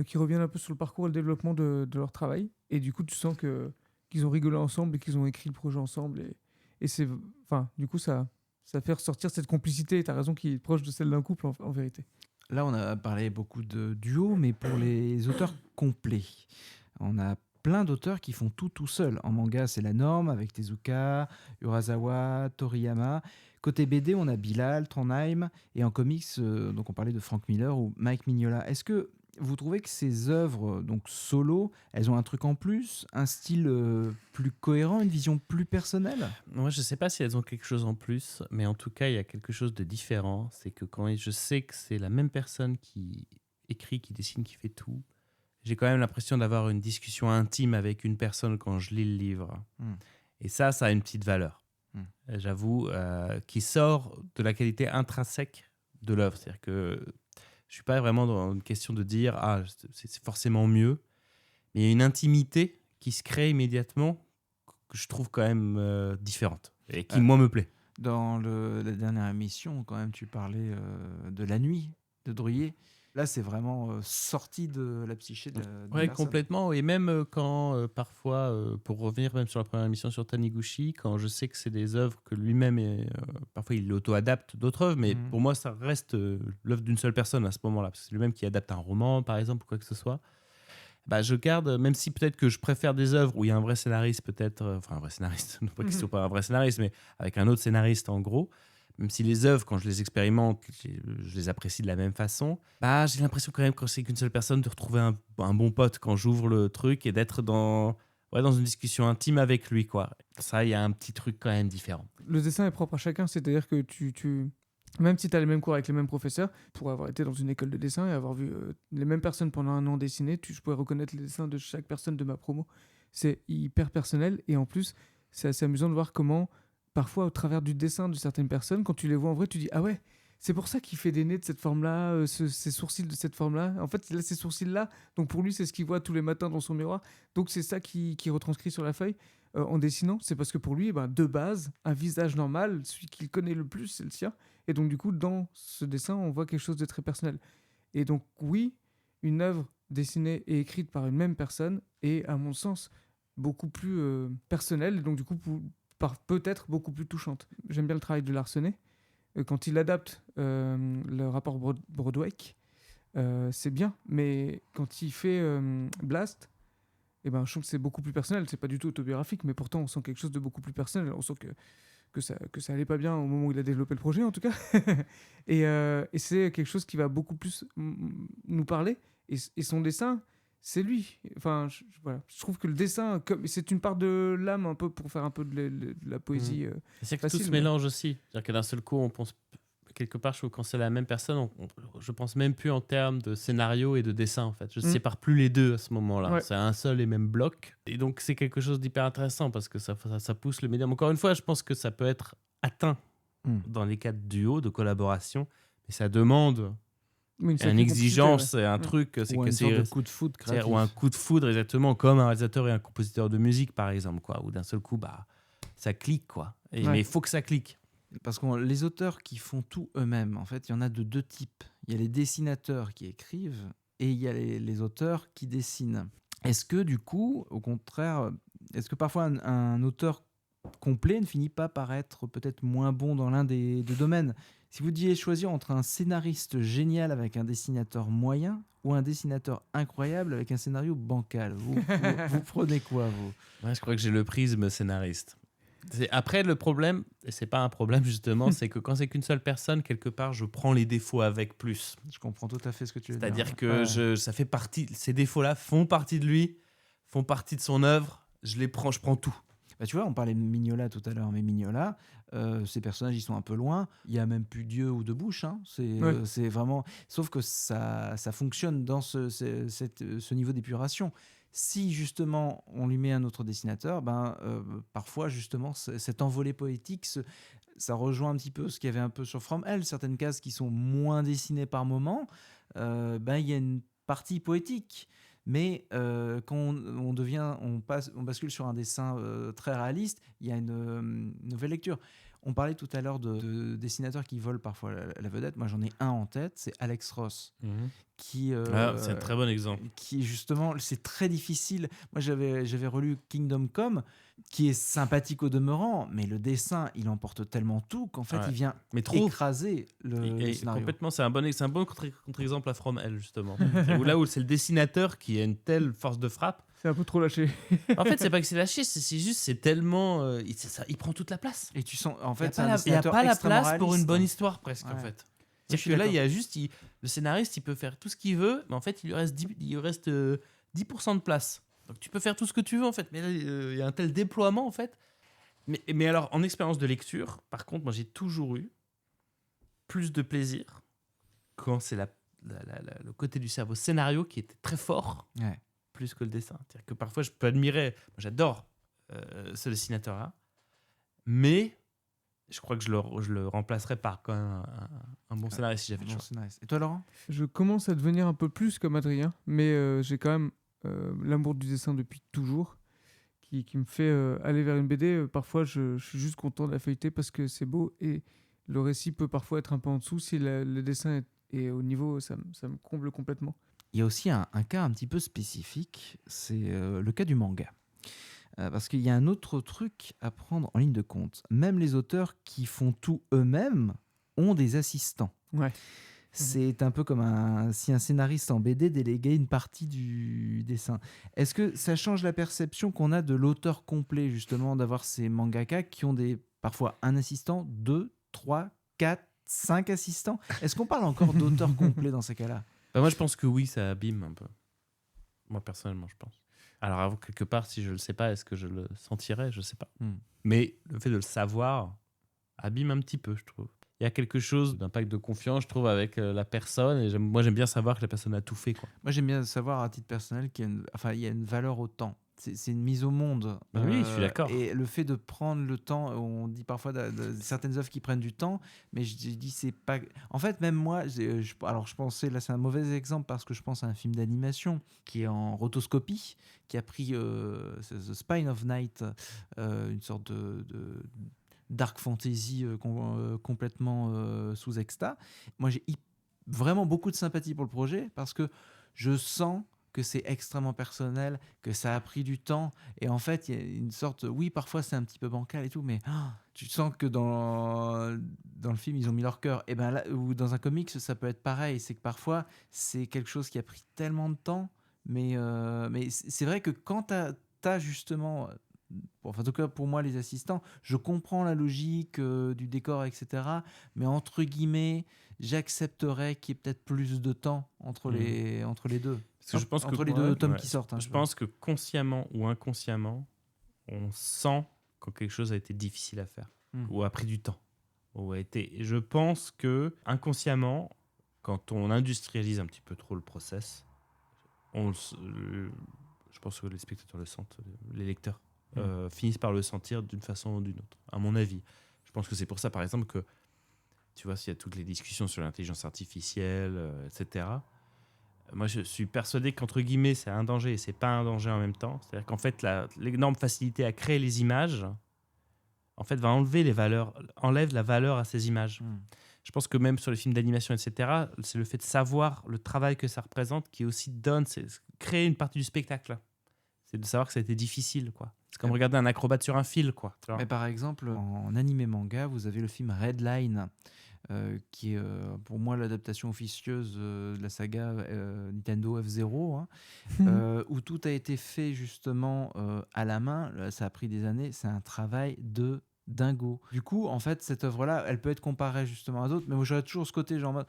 qui reviennent un peu sur le parcours et le développement de leur travail. Et du coup, tu sens qu'ils ont rigolé ensemble et qu'ils ont écrit le projet ensemble. Et c'est, enfin, du coup, ça fait ressortir cette complicité, et tu as raison, qui est proche de celle d'un couple, en vérité. Là, on a parlé beaucoup de duo, mais pour les auteurs complets, on a plein d'auteurs qui font tout seuls. En manga, c'est la norme avec Tezuka, Urasawa, Toriyama. Côté BD, on a Bilal, Trondheim. Et en comics, donc on parlait de Frank Miller ou Mike Mignola. Est-ce que vous trouvez que ces œuvres donc solo, elles ont un truc en plus, un style plus cohérent, une vision plus personnelle ? Moi, je ne sais pas si elles ont quelque chose en plus, mais en tout cas, il y a quelque chose de différent. C'est que quand je sais que c'est la même personne qui écrit, qui dessine, qui fait tout, j'ai quand même l'impression d'avoir une discussion intime avec une personne quand je lis le livre. Et ça a une petite valeur, j'avoue, qui sort de la qualité intrinsèque de l'œuvre. C'est-à-dire que je ne suis pas vraiment dans une question de dire « Ah, c'est forcément mieux », mais il y a une intimité qui se crée immédiatement que je trouve quand même différente et qui, moi, me plaît. Dans la dernière émission, quand même, tu parlais de La Nuit de Druillet. Là, c'est vraiment sorti de la psyché de Oui, personne. complètement. Et même quand, parfois, pour revenir même sur la première émission sur Taniguchi, quand je sais que c'est des œuvres que lui-même, parfois il auto-adapte d'autres œuvres, mais pour moi, ça reste l'œuvre d'une seule personne à ce moment-là. Parce que c'est lui-même qui adapte un roman, par exemple, ou quoi que ce soit. Bah, je garde, même si peut-être que je préfère des œuvres où il y a un vrai scénariste, peut-être, enfin un vrai scénariste, non pas question pas un vrai scénariste, mais avec un autre scénariste en gros, même si les œuvres, quand je les expérimente, je les apprécie de la même façon, bah, j'ai l'impression quand même, quand c'est qu'une seule personne, de retrouver un bon pote quand j'ouvre le truc et d'être dans une discussion intime avec lui, quoi. Ça, il y a un petit truc quand même différent. Le dessin est propre à chacun, c'est-à-dire que même si tu as les mêmes cours avec les mêmes professeurs, pour avoir été dans une école de dessin et avoir vu les mêmes personnes pendant un an dessiner, je pourrais reconnaître les dessins de chaque personne de ma promo. C'est hyper personnel et en plus, c'est assez amusant de voir comment, parfois, au travers du dessin de certaines personnes, quand tu les vois en vrai, tu dis « Ah ouais, c'est pour ça qu'il fait des nez de cette forme-là, ses sourcils de cette forme-là. En fait, il a ces sourcils-là, donc pour lui, c'est ce qu'il voit tous les matins dans son miroir. Donc c'est ça qui retranscrit sur la feuille. En dessinant, c'est parce que pour lui, de base, un visage normal, celui qu'il connaît le plus, c'est le sien. Et donc, du coup, dans ce dessin, on voit quelque chose de très personnel. Et donc, oui, une œuvre dessinée et écrite par une même personne est, à mon sens, beaucoup plus personnelle et donc, du coup, peut-être beaucoup plus touchante. J'aime bien le travail de Larsenet. Quand il adapte le rapport Broadway, c'est bien. Mais quand il fait Blast, je trouve que c'est beaucoup plus personnel. C'est pas du tout autobiographique, mais pourtant, on sent quelque chose de beaucoup plus personnel. On sent que ça allait pas bien au moment où il a développé le projet, en tout cas. et c'est quelque chose qui va beaucoup plus nous parler. Et son dessin, c'est lui. Enfin, je trouve que le dessin, c'est une part de l'âme, un peu, pour faire un peu de la poésie. C'est que tout se mélange aussi. C'est-à-dire que d'un seul coup, on pense quelque part, je trouve que quand c'est la même personne, je pense même plus en termes de scénario et de dessin, en fait. Je ne sépare plus les deux à ce moment-là. Ouais. C'est un seul et même bloc. Et donc, c'est quelque chose d'hyper intéressant parce que ça pousse le médium. Encore une fois, je pense que ça peut être atteint dans les cas de duo, de collaboration, mais ça demande une exigence, un truc. C'est ou que une sorte de coup de foudre créatif. Ou un coup de foudre, exactement, comme un réalisateur et un compositeur de musique, par exemple, quoi, où d'un seul coup, ça clique, quoi. Mais il faut que ça clique. Parce que les auteurs qui font tout eux-mêmes, en fait, il y en a de deux types. Il y a les dessinateurs qui écrivent et il y a les auteurs qui dessinent. Est-ce que, du coup, au contraire, est-ce que parfois un auteur complet ne finit pas par être peut-être moins bon dans l'un des deux domaines ? Si vous deviez choisir entre un scénariste génial avec un dessinateur moyen ou un dessinateur incroyable avec un scénario bancal, vous prenez quoi, vous ? Ouais, je crois que j'ai le prisme scénariste. Après, le problème, et c'est pas un problème justement, c'est que quand c'est qu'une seule personne, quelque part, je prends les défauts avec plus. Je comprends tout à fait ce que tu veux dire. C'est-à-dire que ça fait partie, ces défauts-là font partie de lui, font partie de son œuvre, je prends tout. Bah, tu vois, on parlait de Mignola tout à l'heure, mais Mignola, ces personnages, ils sont un peu loin. Il y a même plus d'yeux ou de bouche. Hein. C'est vraiment. Sauf que ça fonctionne dans ce niveau d'épuration. Si justement on lui met un autre dessinateur, parfois justement cette envolée poétique, ça rejoint un petit peu ce qu'il y avait un peu sur From Hell, certaines cases qui sont moins dessinées par moment. Il y a une partie poétique. Mais quand on bascule sur un dessin très réaliste, il y a une nouvelle lecture. On parlait tout à l'heure de dessinateurs qui volent parfois la vedette. Moi, j'en ai un en tête, c'est Alex Ross, qui c'est un très bon exemple. qui justement, c'est très difficile. Moi, j'avais relu Kingdom Come, qui est sympathique au demeurant, mais le dessin, il emporte tellement tout qu'en fait, il vient écraser le scénario. Complètement, c'est un bon contre-exemple à From Hell, justement. Là où c'est le dessinateur qui a une telle force de frappe. C'est un peu trop lâché. En fait, c'est pas que c'est lâché, c'est juste, c'est tellement... il prend toute la place. Et tu sens, en fait, il n'y a pas la place pour une bonne histoire, presque, en fait. C'est-à-dire que là, il y a juste... le scénariste, il peut faire tout ce qu'il veut, mais en fait, il lui reste 10% de place. Donc tu peux faire tout ce que tu veux, en fait. Mais là, il y a un tel déploiement, en fait. Mais alors, en expérience de lecture, par contre, moi, j'ai toujours eu plus de plaisir quand c'est le côté du cerveau scénario qui était très fort, plus que le dessin. C'est-à-dire que parfois, je peux admirer... Moi, j'adore ce dessinateur-là, mais... Je crois que je le remplacerais par quand même un bon scénariste si j'avais le choix. Et toi, Laurent ? Je commence à devenir un peu plus comme Adrien, mais j'ai quand même l'amour du dessin depuis toujours qui me fait aller vers une BD. Parfois, je suis juste content de la feuilleter parce que c'est beau et le récit peut parfois être un peu en dessous. Si le dessin est au niveau, ça me comble complètement. Il y a aussi un cas un petit peu spécifique, c'est le cas du manga. Parce qu'il y a un autre truc à prendre en ligne de compte. Même les auteurs qui font tout eux-mêmes ont des assistants. Ouais. C'est un peu comme si un scénariste en BD déléguait une partie du dessin. Est-ce que ça change la perception qu'on a de l'auteur complet, justement, d'avoir ces mangaka qui ont parfois un assistant, 2, 3, 4, 5 assistants ? Est-ce qu'on parle encore d'auteur complet dans ces cas-là ? Moi, je pense que oui, ça abîme un peu. Moi, personnellement, je pense. Alors, quelque part, si je ne le sais pas, est-ce que je le sentirais ? Je ne sais pas. Mais le fait de le savoir abîme un petit peu, je trouve. Il y a quelque chose d'un pacte de confiance, je trouve, avec la personne. Et moi, j'aime bien savoir que la personne a tout fait, quoi. Moi, j'aime bien savoir, à titre personnel, qu'il y a une valeur au temps. C'est une mise au monde. Oui, je suis d'accord. Et le fait de prendre le temps, on dit parfois de certaines œuvres qui prennent du temps, mais je dis c'est pas. En fait, même moi, alors je pensais, là c'est un mauvais exemple parce que je pense à un film d'animation qui est en rotoscopie, qui a pris The Spine of Night, une sorte de dark fantasy complètement sous exta. Moi, j'ai vraiment beaucoup de sympathie pour le projet parce que je sens que c'est extrêmement personnel, que ça a pris du temps. Et en fait, il y a une sorte... Oui, parfois, c'est un petit peu bancal et tout, mais tu sens que dans le film, ils ont mis leur cœur. Et ben là, ou dans un comics, ça peut être pareil. C'est que parfois, c'est quelque chose qui a pris tellement de temps. Mais c'est vrai que quand t'as justement... Enfin, en tout cas, pour moi, les assistants, je comprends la logique du décor, etc. Mais entre guillemets, j'accepterais qu'il y ait peut-être plus de temps entre les deux. Parce que je pense entre les deux tomes qui sortent. Je pense que consciemment ou inconsciemment, on sent quand quelque chose a été difficile à faire ou a pris du temps. Et je pense que inconsciemment, quand on industrialise un petit peu trop le process, je pense que les spectateurs le sentent, les lecteurs finissent par le sentir d'une façon ou d'une autre, à mon avis. Je pense que c'est pour ça, par exemple, que tu vois, s'il y a toutes les discussions sur l'intelligence artificielle, etc., moi, je suis persuadé qu'entre guillemets, c'est un danger et c'est pas un danger en même temps. C'est-à-dire qu'en fait, l'énorme facilité à créer les images, en fait, enlève la valeur à ces images. Je pense que même sur les films d'animation, etc., c'est le fait de savoir le travail que ça représente qui aussi c'est créer une partie du spectacle. C'est de savoir que ça a été difficile, quoi. C'est comme regarder un acrobate sur un fil, quoi. Mais par exemple, en animé manga, vous avez le film Redline, qui est pour moi l'adaptation officieuse de la saga Nintendo F-Zero, où tout a été fait justement à la main. Là, ça a pris des années, c'est un travail de dingo. Du coup, en fait, cette œuvre-là, elle peut être comparée justement à d'autres, mais moi j'aurais toujours ce côté genre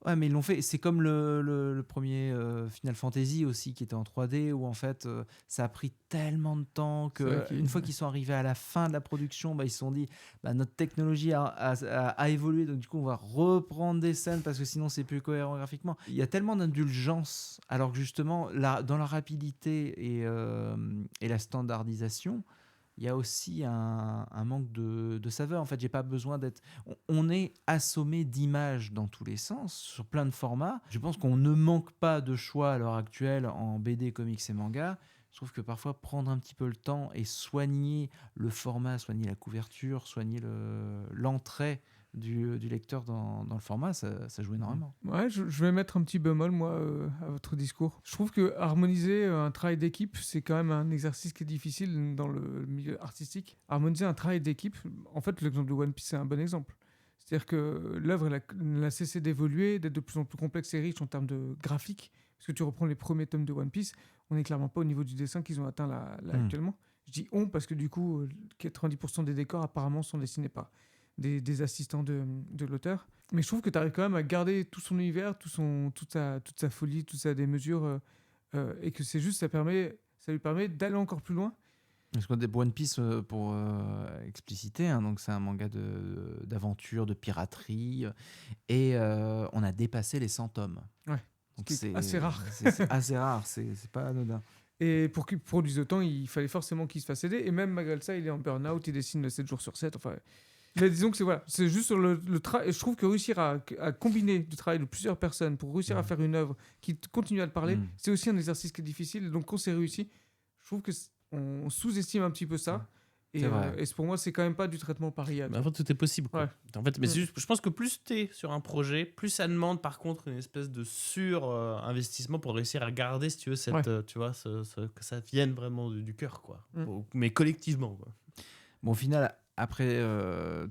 Ouais, mais ils l'ont fait. C'est comme le premier Final Fantasy aussi qui était en 3D où en fait ça a pris tellement de temps C'est vrai qu'une fois qu'ils sont arrivés à la fin de la production, bah, ils se sont dit notre technologie a évolué, donc du coup on va reprendre des scènes parce que sinon c'est plus cohérent graphiquement. Il y a tellement d'indulgence alors que justement dans la rapidité et la standardisation, il y a aussi un manque de saveur. En fait, j'ai pas besoin d'être. On est assommé d'images dans tous les sens, sur plein de formats. Je pense qu'on ne manque pas de choix à l'heure actuelle en BD, comics et manga. Je trouve que parfois prendre un petit peu le temps et soigner le format, soigner la couverture, soigner l'entrée du lecteur dans le format, ça joue énormément. Ouais, je vais mettre un petit bémol, moi, à votre discours. Je trouve que harmoniser un travail d'équipe, c'est quand même un exercice qui est difficile dans le milieu artistique. Harmoniser un travail d'équipe, en fait, l'exemple de One Piece, c'est un bon exemple. C'est-à-dire que l'œuvre, elle a cessé d'évoluer, d'être de plus en plus complexe et riche en termes de graphique. Parce que tu reprends les premiers tomes de One Piece, on n'est clairement pas au niveau du dessin qu'ils ont atteint là actuellement. Je dis on parce que du coup, 90% des décors apparemment sont dessinés par des assistants de l'auteur. Mais je trouve que tu arrives quand même à garder tout son univers, toute sa folie, toute sa démesure, et que c'est juste, ça lui permet d'aller encore plus loin. Parce que One Piece, pour expliciter, hein, donc c'est un manga d'aventure, de piraterie, et on a dépassé les 100 tomes. Ouais, donc c'est assez rare. C'est assez rare, c'est pas anodin. Et pour qu'il produise autant, il fallait forcément qu'il se fasse aider. Et même malgré ça, il est en burn-out, il dessine 7 jours sur 7. Enfin, mais disons que c'est juste sur le travail. Je trouve que réussir à combiner du travail de plusieurs personnes pour réussir à faire une œuvre qui continue à te parler, c'est aussi un exercice qui est difficile. Donc quand c'est réussi, je trouve que on sous-estime un petit peu ça. Et pour moi, c'est quand même pas du traitement pareil. Mais en fait, tout est possible, quoi. Ouais. En fait, mais c'est juste, je pense que plus tu es sur un projet, plus ça demande par contre une espèce de sur-investissement pour réussir à garder, si tu veux, tu vois, que ça vienne vraiment du cœur, quoi. Mais collectivement, quoi. Bon, au final, après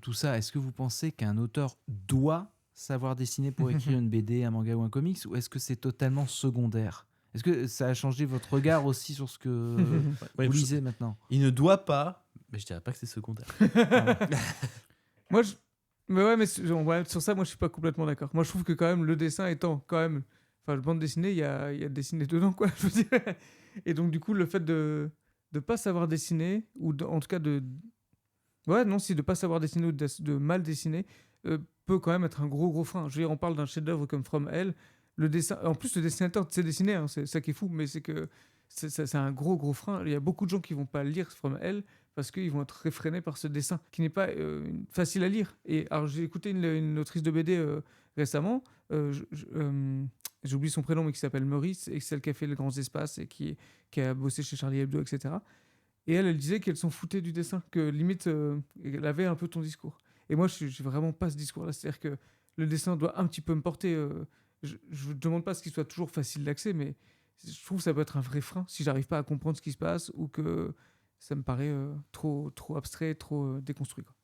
tout ça, est-ce que vous pensez qu'un auteur doit savoir dessiner pour écrire une BD, un manga ou un comics, ou est-ce que c'est totalement secondaire ? Est-ce que ça a changé votre regard aussi sur ce que vous lisez maintenant ? Il ne doit pas, mais je dirais pas que c'est secondaire. Moi, sur ça, moi, je suis pas complètement d'accord. Moi, je trouve que quand même, le dessin étant quand même, enfin, le bande dessinée, il y a dessiné dedans, quoi. Je veux dire. Et donc, du coup, le fait de pas savoir dessiner, ou en tout cas de pas savoir dessiner ou de mal dessiner, peut quand même être un gros frein. Je veux dire, on parle d'un chef-d'œuvre comme From Hell. Le dessin, en plus, le dessinateur sait dessiner, hein, c'est ça qui est fou, mais c'est que c'est un gros frein. Il y a beaucoup de gens qui vont pas lire From Hell parce qu'ils vont être réfrénés par ce dessin qui n'est pas facile à lire. Et alors, j'ai écouté une autrice de BD récemment, j'ai oublié son prénom, mais qui s'appelle Maurice, et celle qui a fait Les Grands Espaces et qui a bossé chez Charlie Hebdo, etc. Et elle disait qu'elle s'en foutait du dessin, que limite, elle avait un peu ton discours. Et moi, je n'ai vraiment pas ce discours-là. C'est-à-dire que le dessin doit un petit peu me porter. Je ne demande pas à ce qu'il soit toujours facile d'accès, mais je trouve que ça peut être un vrai frein si j'arrive pas à comprendre ce qui se passe ou que ça me paraît trop abstrait, trop déconstruit, quoi.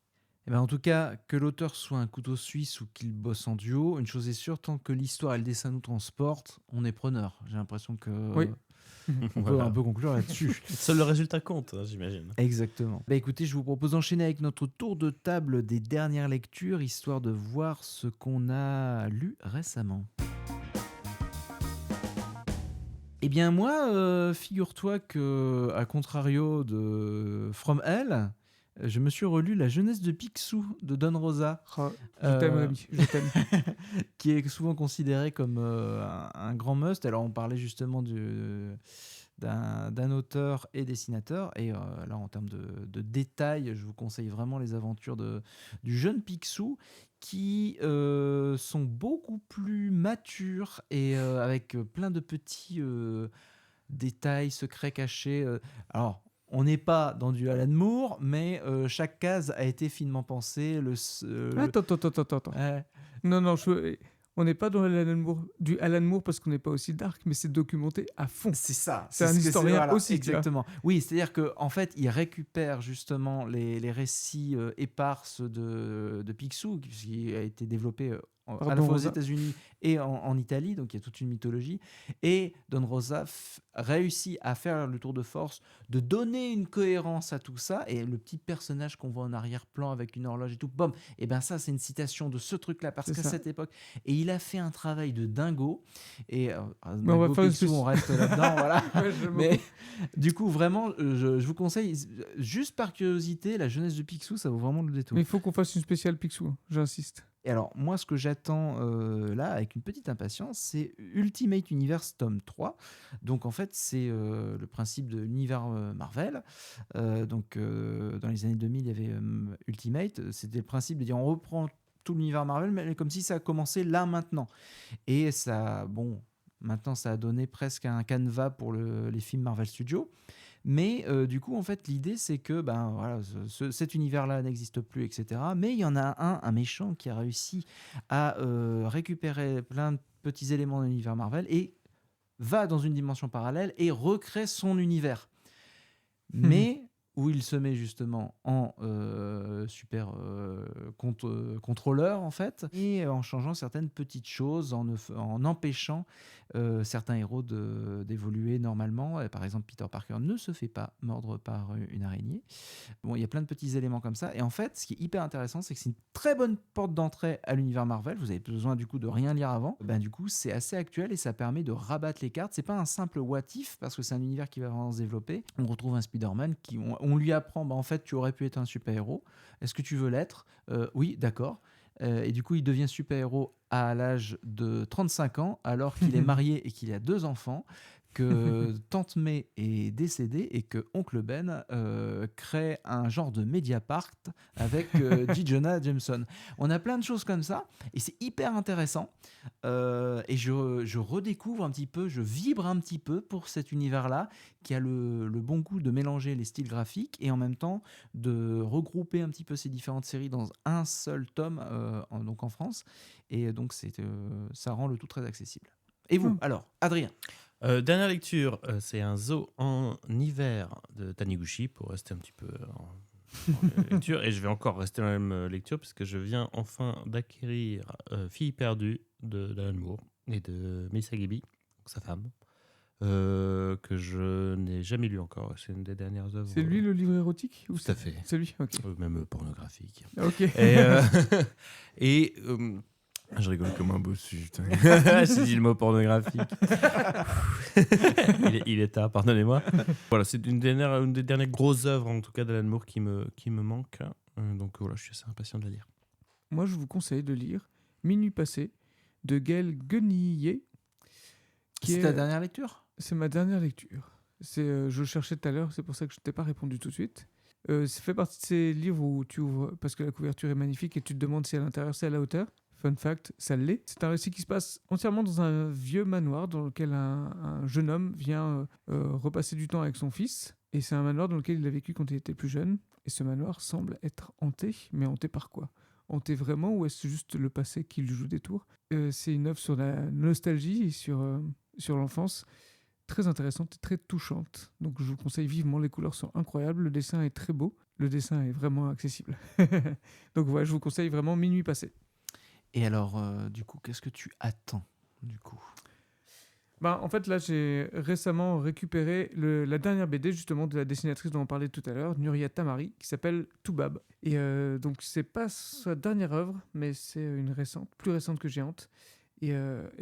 Eh ben, en tout cas, que l'auteur soit un couteau suisse ou qu'il bosse en duo, une chose est sûre, tant que l'histoire et le dessin nous transportent, on est preneur. J'ai l'impression que... Oui. On peut un peu conclure là-dessus. Seul le résultat compte, hein, j'imagine. Exactement. Bah écoutez, je vous propose d'enchaîner avec notre tour de table des dernières lectures, histoire de voir ce qu'on a lu récemment. Eh bien moi, figure-toi que, à contrario de From Hell, je me suis relu La jeunesse de Picsou de Don Rosa. Oh, je t'aime, Rémi, je t'aime. Qui est souvent considéré comme un grand must. Alors on parlait justement d'un auteur et dessinateur, et là en termes de détails, je vous conseille vraiment les aventures du jeune Picsou, qui sont beaucoup plus matures et avec plein de petits détails, secrets cachés. Alors on n'est pas dans du Alan Moore, mais chaque case a été finement pensée. Attends. Non, on n'est pas dans du Alan Moore parce qu'on n'est pas aussi dark, mais c'est documenté à fond. C'est ça. C'est un historien aussi. Exactement. Oui, c'est-à-dire qu'en fait, il récupère justement les récits éparses de Picsou, qui a été développé à la fois aux États-Unis et en Italie, donc il y a toute une mythologie. Et Don Rosa réussit à faire le tour de force de donner une cohérence à tout ça. Et le petit personnage qu'on voit en arrière-plan avec une horloge et tout, bam, et ben ça, c'est une citation de ce truc-là, parce qu'à cette époque, et il a fait un travail de dingo. Et mais on va faire Picsou, on reste là-dedans, voilà. Mais du coup, vraiment, je vous conseille, juste par curiosité, la jeunesse de Picsou, ça vaut vraiment le détour. Mais il faut qu'on fasse une spéciale Picsou, j'insiste. Et alors, moi, ce que j'attends là, avec une petite impatience, c'est Ultimate Universe tome 3. Donc, en fait, c'est le principe de l'univers Marvel. Dans les années 2000, il y avait Ultimate. C'était le principe de dire, on reprend tout l'univers Marvel, mais comme si ça a commencé là, maintenant. Et ça, bon, maintenant, ça a donné presque un canevas pour les films Marvel Studios. Mais du coup, en fait, l'idée, c'est que voilà, cet univers-là n'existe plus, etc. Mais il y en a un méchant qui a réussi à récupérer plein de petits éléments de l'univers Marvel et va dans une dimension parallèle et recrée son univers. Mais où il se met justement en super contrôleur, en fait, et en changeant certaines petites choses, en empêchant certains héros d'évoluer normalement. Et par exemple, Peter Parker ne se fait pas mordre par une araignée. Bon, il y a plein de petits éléments comme ça. Et en fait, ce qui est hyper intéressant, c'est que c'est une très bonne porte d'entrée à l'univers Marvel. Vous avez besoin du coup de rien lire avant. Du coup, c'est assez actuel et ça permet de rabattre les cartes. C'est pas un simple what if, parce que c'est un univers qui va vraiment se développer. On retrouve un Spider-Man qui on lui apprend, en fait, tu aurais pu être un super-héros. Est-ce que tu veux l'être ? Oui, d'accord. Et du coup, il devient super-héros à l'âge de 35 ans, alors qu'il est marié et qu'il a 2 enfants, que Tante May est décédée et que Oncle Ben crée un genre de Mediapart avec J. Jonah Jameson. On a plein de choses comme ça et c'est hyper intéressant. Et je redécouvre un petit peu, je vibre un petit peu pour cet univers-là qui a le bon goût de mélanger les styles graphiques et en même temps de regrouper un petit peu ces différentes séries dans un seul tome, donc en France. Et donc ça rend le tout très accessible. Et vous, alors, Adrien ? Dernière lecture, c'est un zoo en hiver de Taniguchi, pour rester un petit peu en lecture. Et je vais encore rester dans la même lecture, parce que je viens enfin d'acquérir Fille perdue d'Alan Moore et de Melissa Gibi, sa femme, que je n'ai jamais lu encore. C'est une des dernières œuvres. C'est lui le livre érotique ou Tout à fait. C'est lui, ok. Même pornographique. Ok. Et je rigole comme un bossu, putain. J'ai dit le mot pornographique. il est tard, pardonnez-moi. Voilà, c'est une des dernières grosses œuvres, en tout cas d'Alan Moore, qui me manque. Donc voilà, je suis assez impatient de la lire. Moi, je vous conseille de lire Minuit passé de Gaël Guenillet. C'est ta dernière lecture ? C'est ma dernière lecture. Je le cherchais tout à l'heure, c'est pour ça que je ne t'ai pas répondu tout de suite. Ça fait partie de ces livres où tu ouvres, parce que la couverture est magnifique, et tu te demandes si à l'intérieur c'est à la hauteur. Fun fact, ça l'est. C'est un récit qui se passe entièrement dans un vieux manoir dans lequel un jeune homme vient repasser du temps avec son fils. Et c'est un manoir dans lequel il a vécu quand il était plus jeune. Et ce manoir semble être hanté, mais hanté par quoi ? Hanté vraiment, ou est-ce juste le passé qui lui joue des tours ? C'est une œuvre sur la nostalgie et sur l'enfance, très intéressante et très touchante. Donc je vous conseille vivement, les couleurs sont incroyables, le dessin est très beau, le dessin est vraiment accessible. Donc voilà, je vous conseille vraiment Minuit passé. Et alors, du coup, qu'est-ce que tu attends, du coup ? En fait, là, j'ai récemment récupéré la dernière BD, justement, de la dessinatrice dont on parlait tout à l'heure, Nuria Tamari, qui s'appelle Toubab. Et donc, c'est pas sa dernière œuvre, mais c'est une plus récente que Géante. Et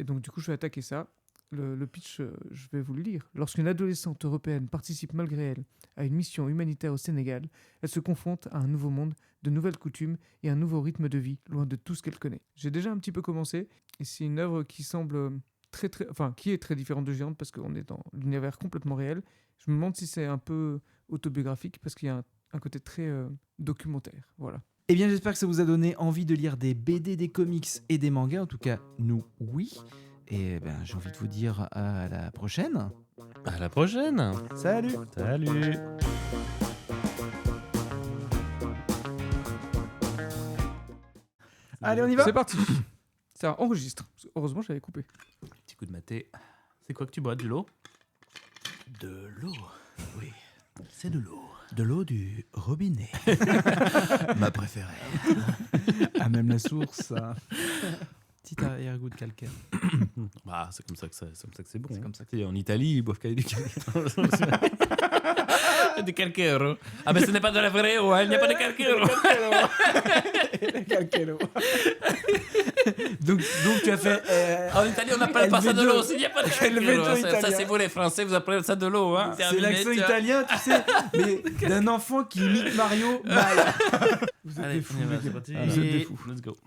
donc, du coup, je vais attaquer ça. Le pitch, je vais vous le lire. Lorsqu'une adolescente européenne participe malgré elle à une mission humanitaire au Sénégal, elle se confronte à un nouveau monde, de nouvelles coutumes et un nouveau rythme de vie, loin de tout ce qu'elle connaît. J'ai déjà un petit peu commencé, et c'est une œuvre qui semble qui est très différente de Géante, parce qu'on est dans l'univers complètement réel. Je me demande si c'est un peu autobiographique, parce qu'il y a un côté très documentaire. Voilà. Eh bien, j'espère que ça vous a donné envie de lire des BD, des comics et des mangas. En tout cas, nous, oui. Et j'ai envie de vous dire à la prochaine. À la prochaine. Salut. Salut. Allez, on y va. C'est parti. Ça enregistre. Heureusement, j'avais coupé. Petit coup de maté. C'est quoi que tu bois, de l'eau ? De l'eau. Oui, c'est de l'eau. De l'eau du robinet. Ma préférée. Ah, même la source. petit arrière-goût de calcaire. Bah, c'est comme ça que c'est bon. C'est hein. comme ça que- Tu sais, en Italie, ils boivent qu'avec du calcaire. Du calcaire. Ah, mais ce n'est pas de la vraie eau, hein, il n'y a pas de calcaire. donc tu as fait... En Italie, on appelle pas ça de veto- l'eau, il n'y a pas de le veto calcaire. Ça, italien. c'est vous les Français, vous appelez ça de l'eau. Hein. C'est Terminé, l'accent tu vois. italien, tu sais, mais d'un enfant qui imite Mario mal. Vous êtes Allez, des fous, on y va, les c'est gars. parti. Vous êtes des fous. Let's go.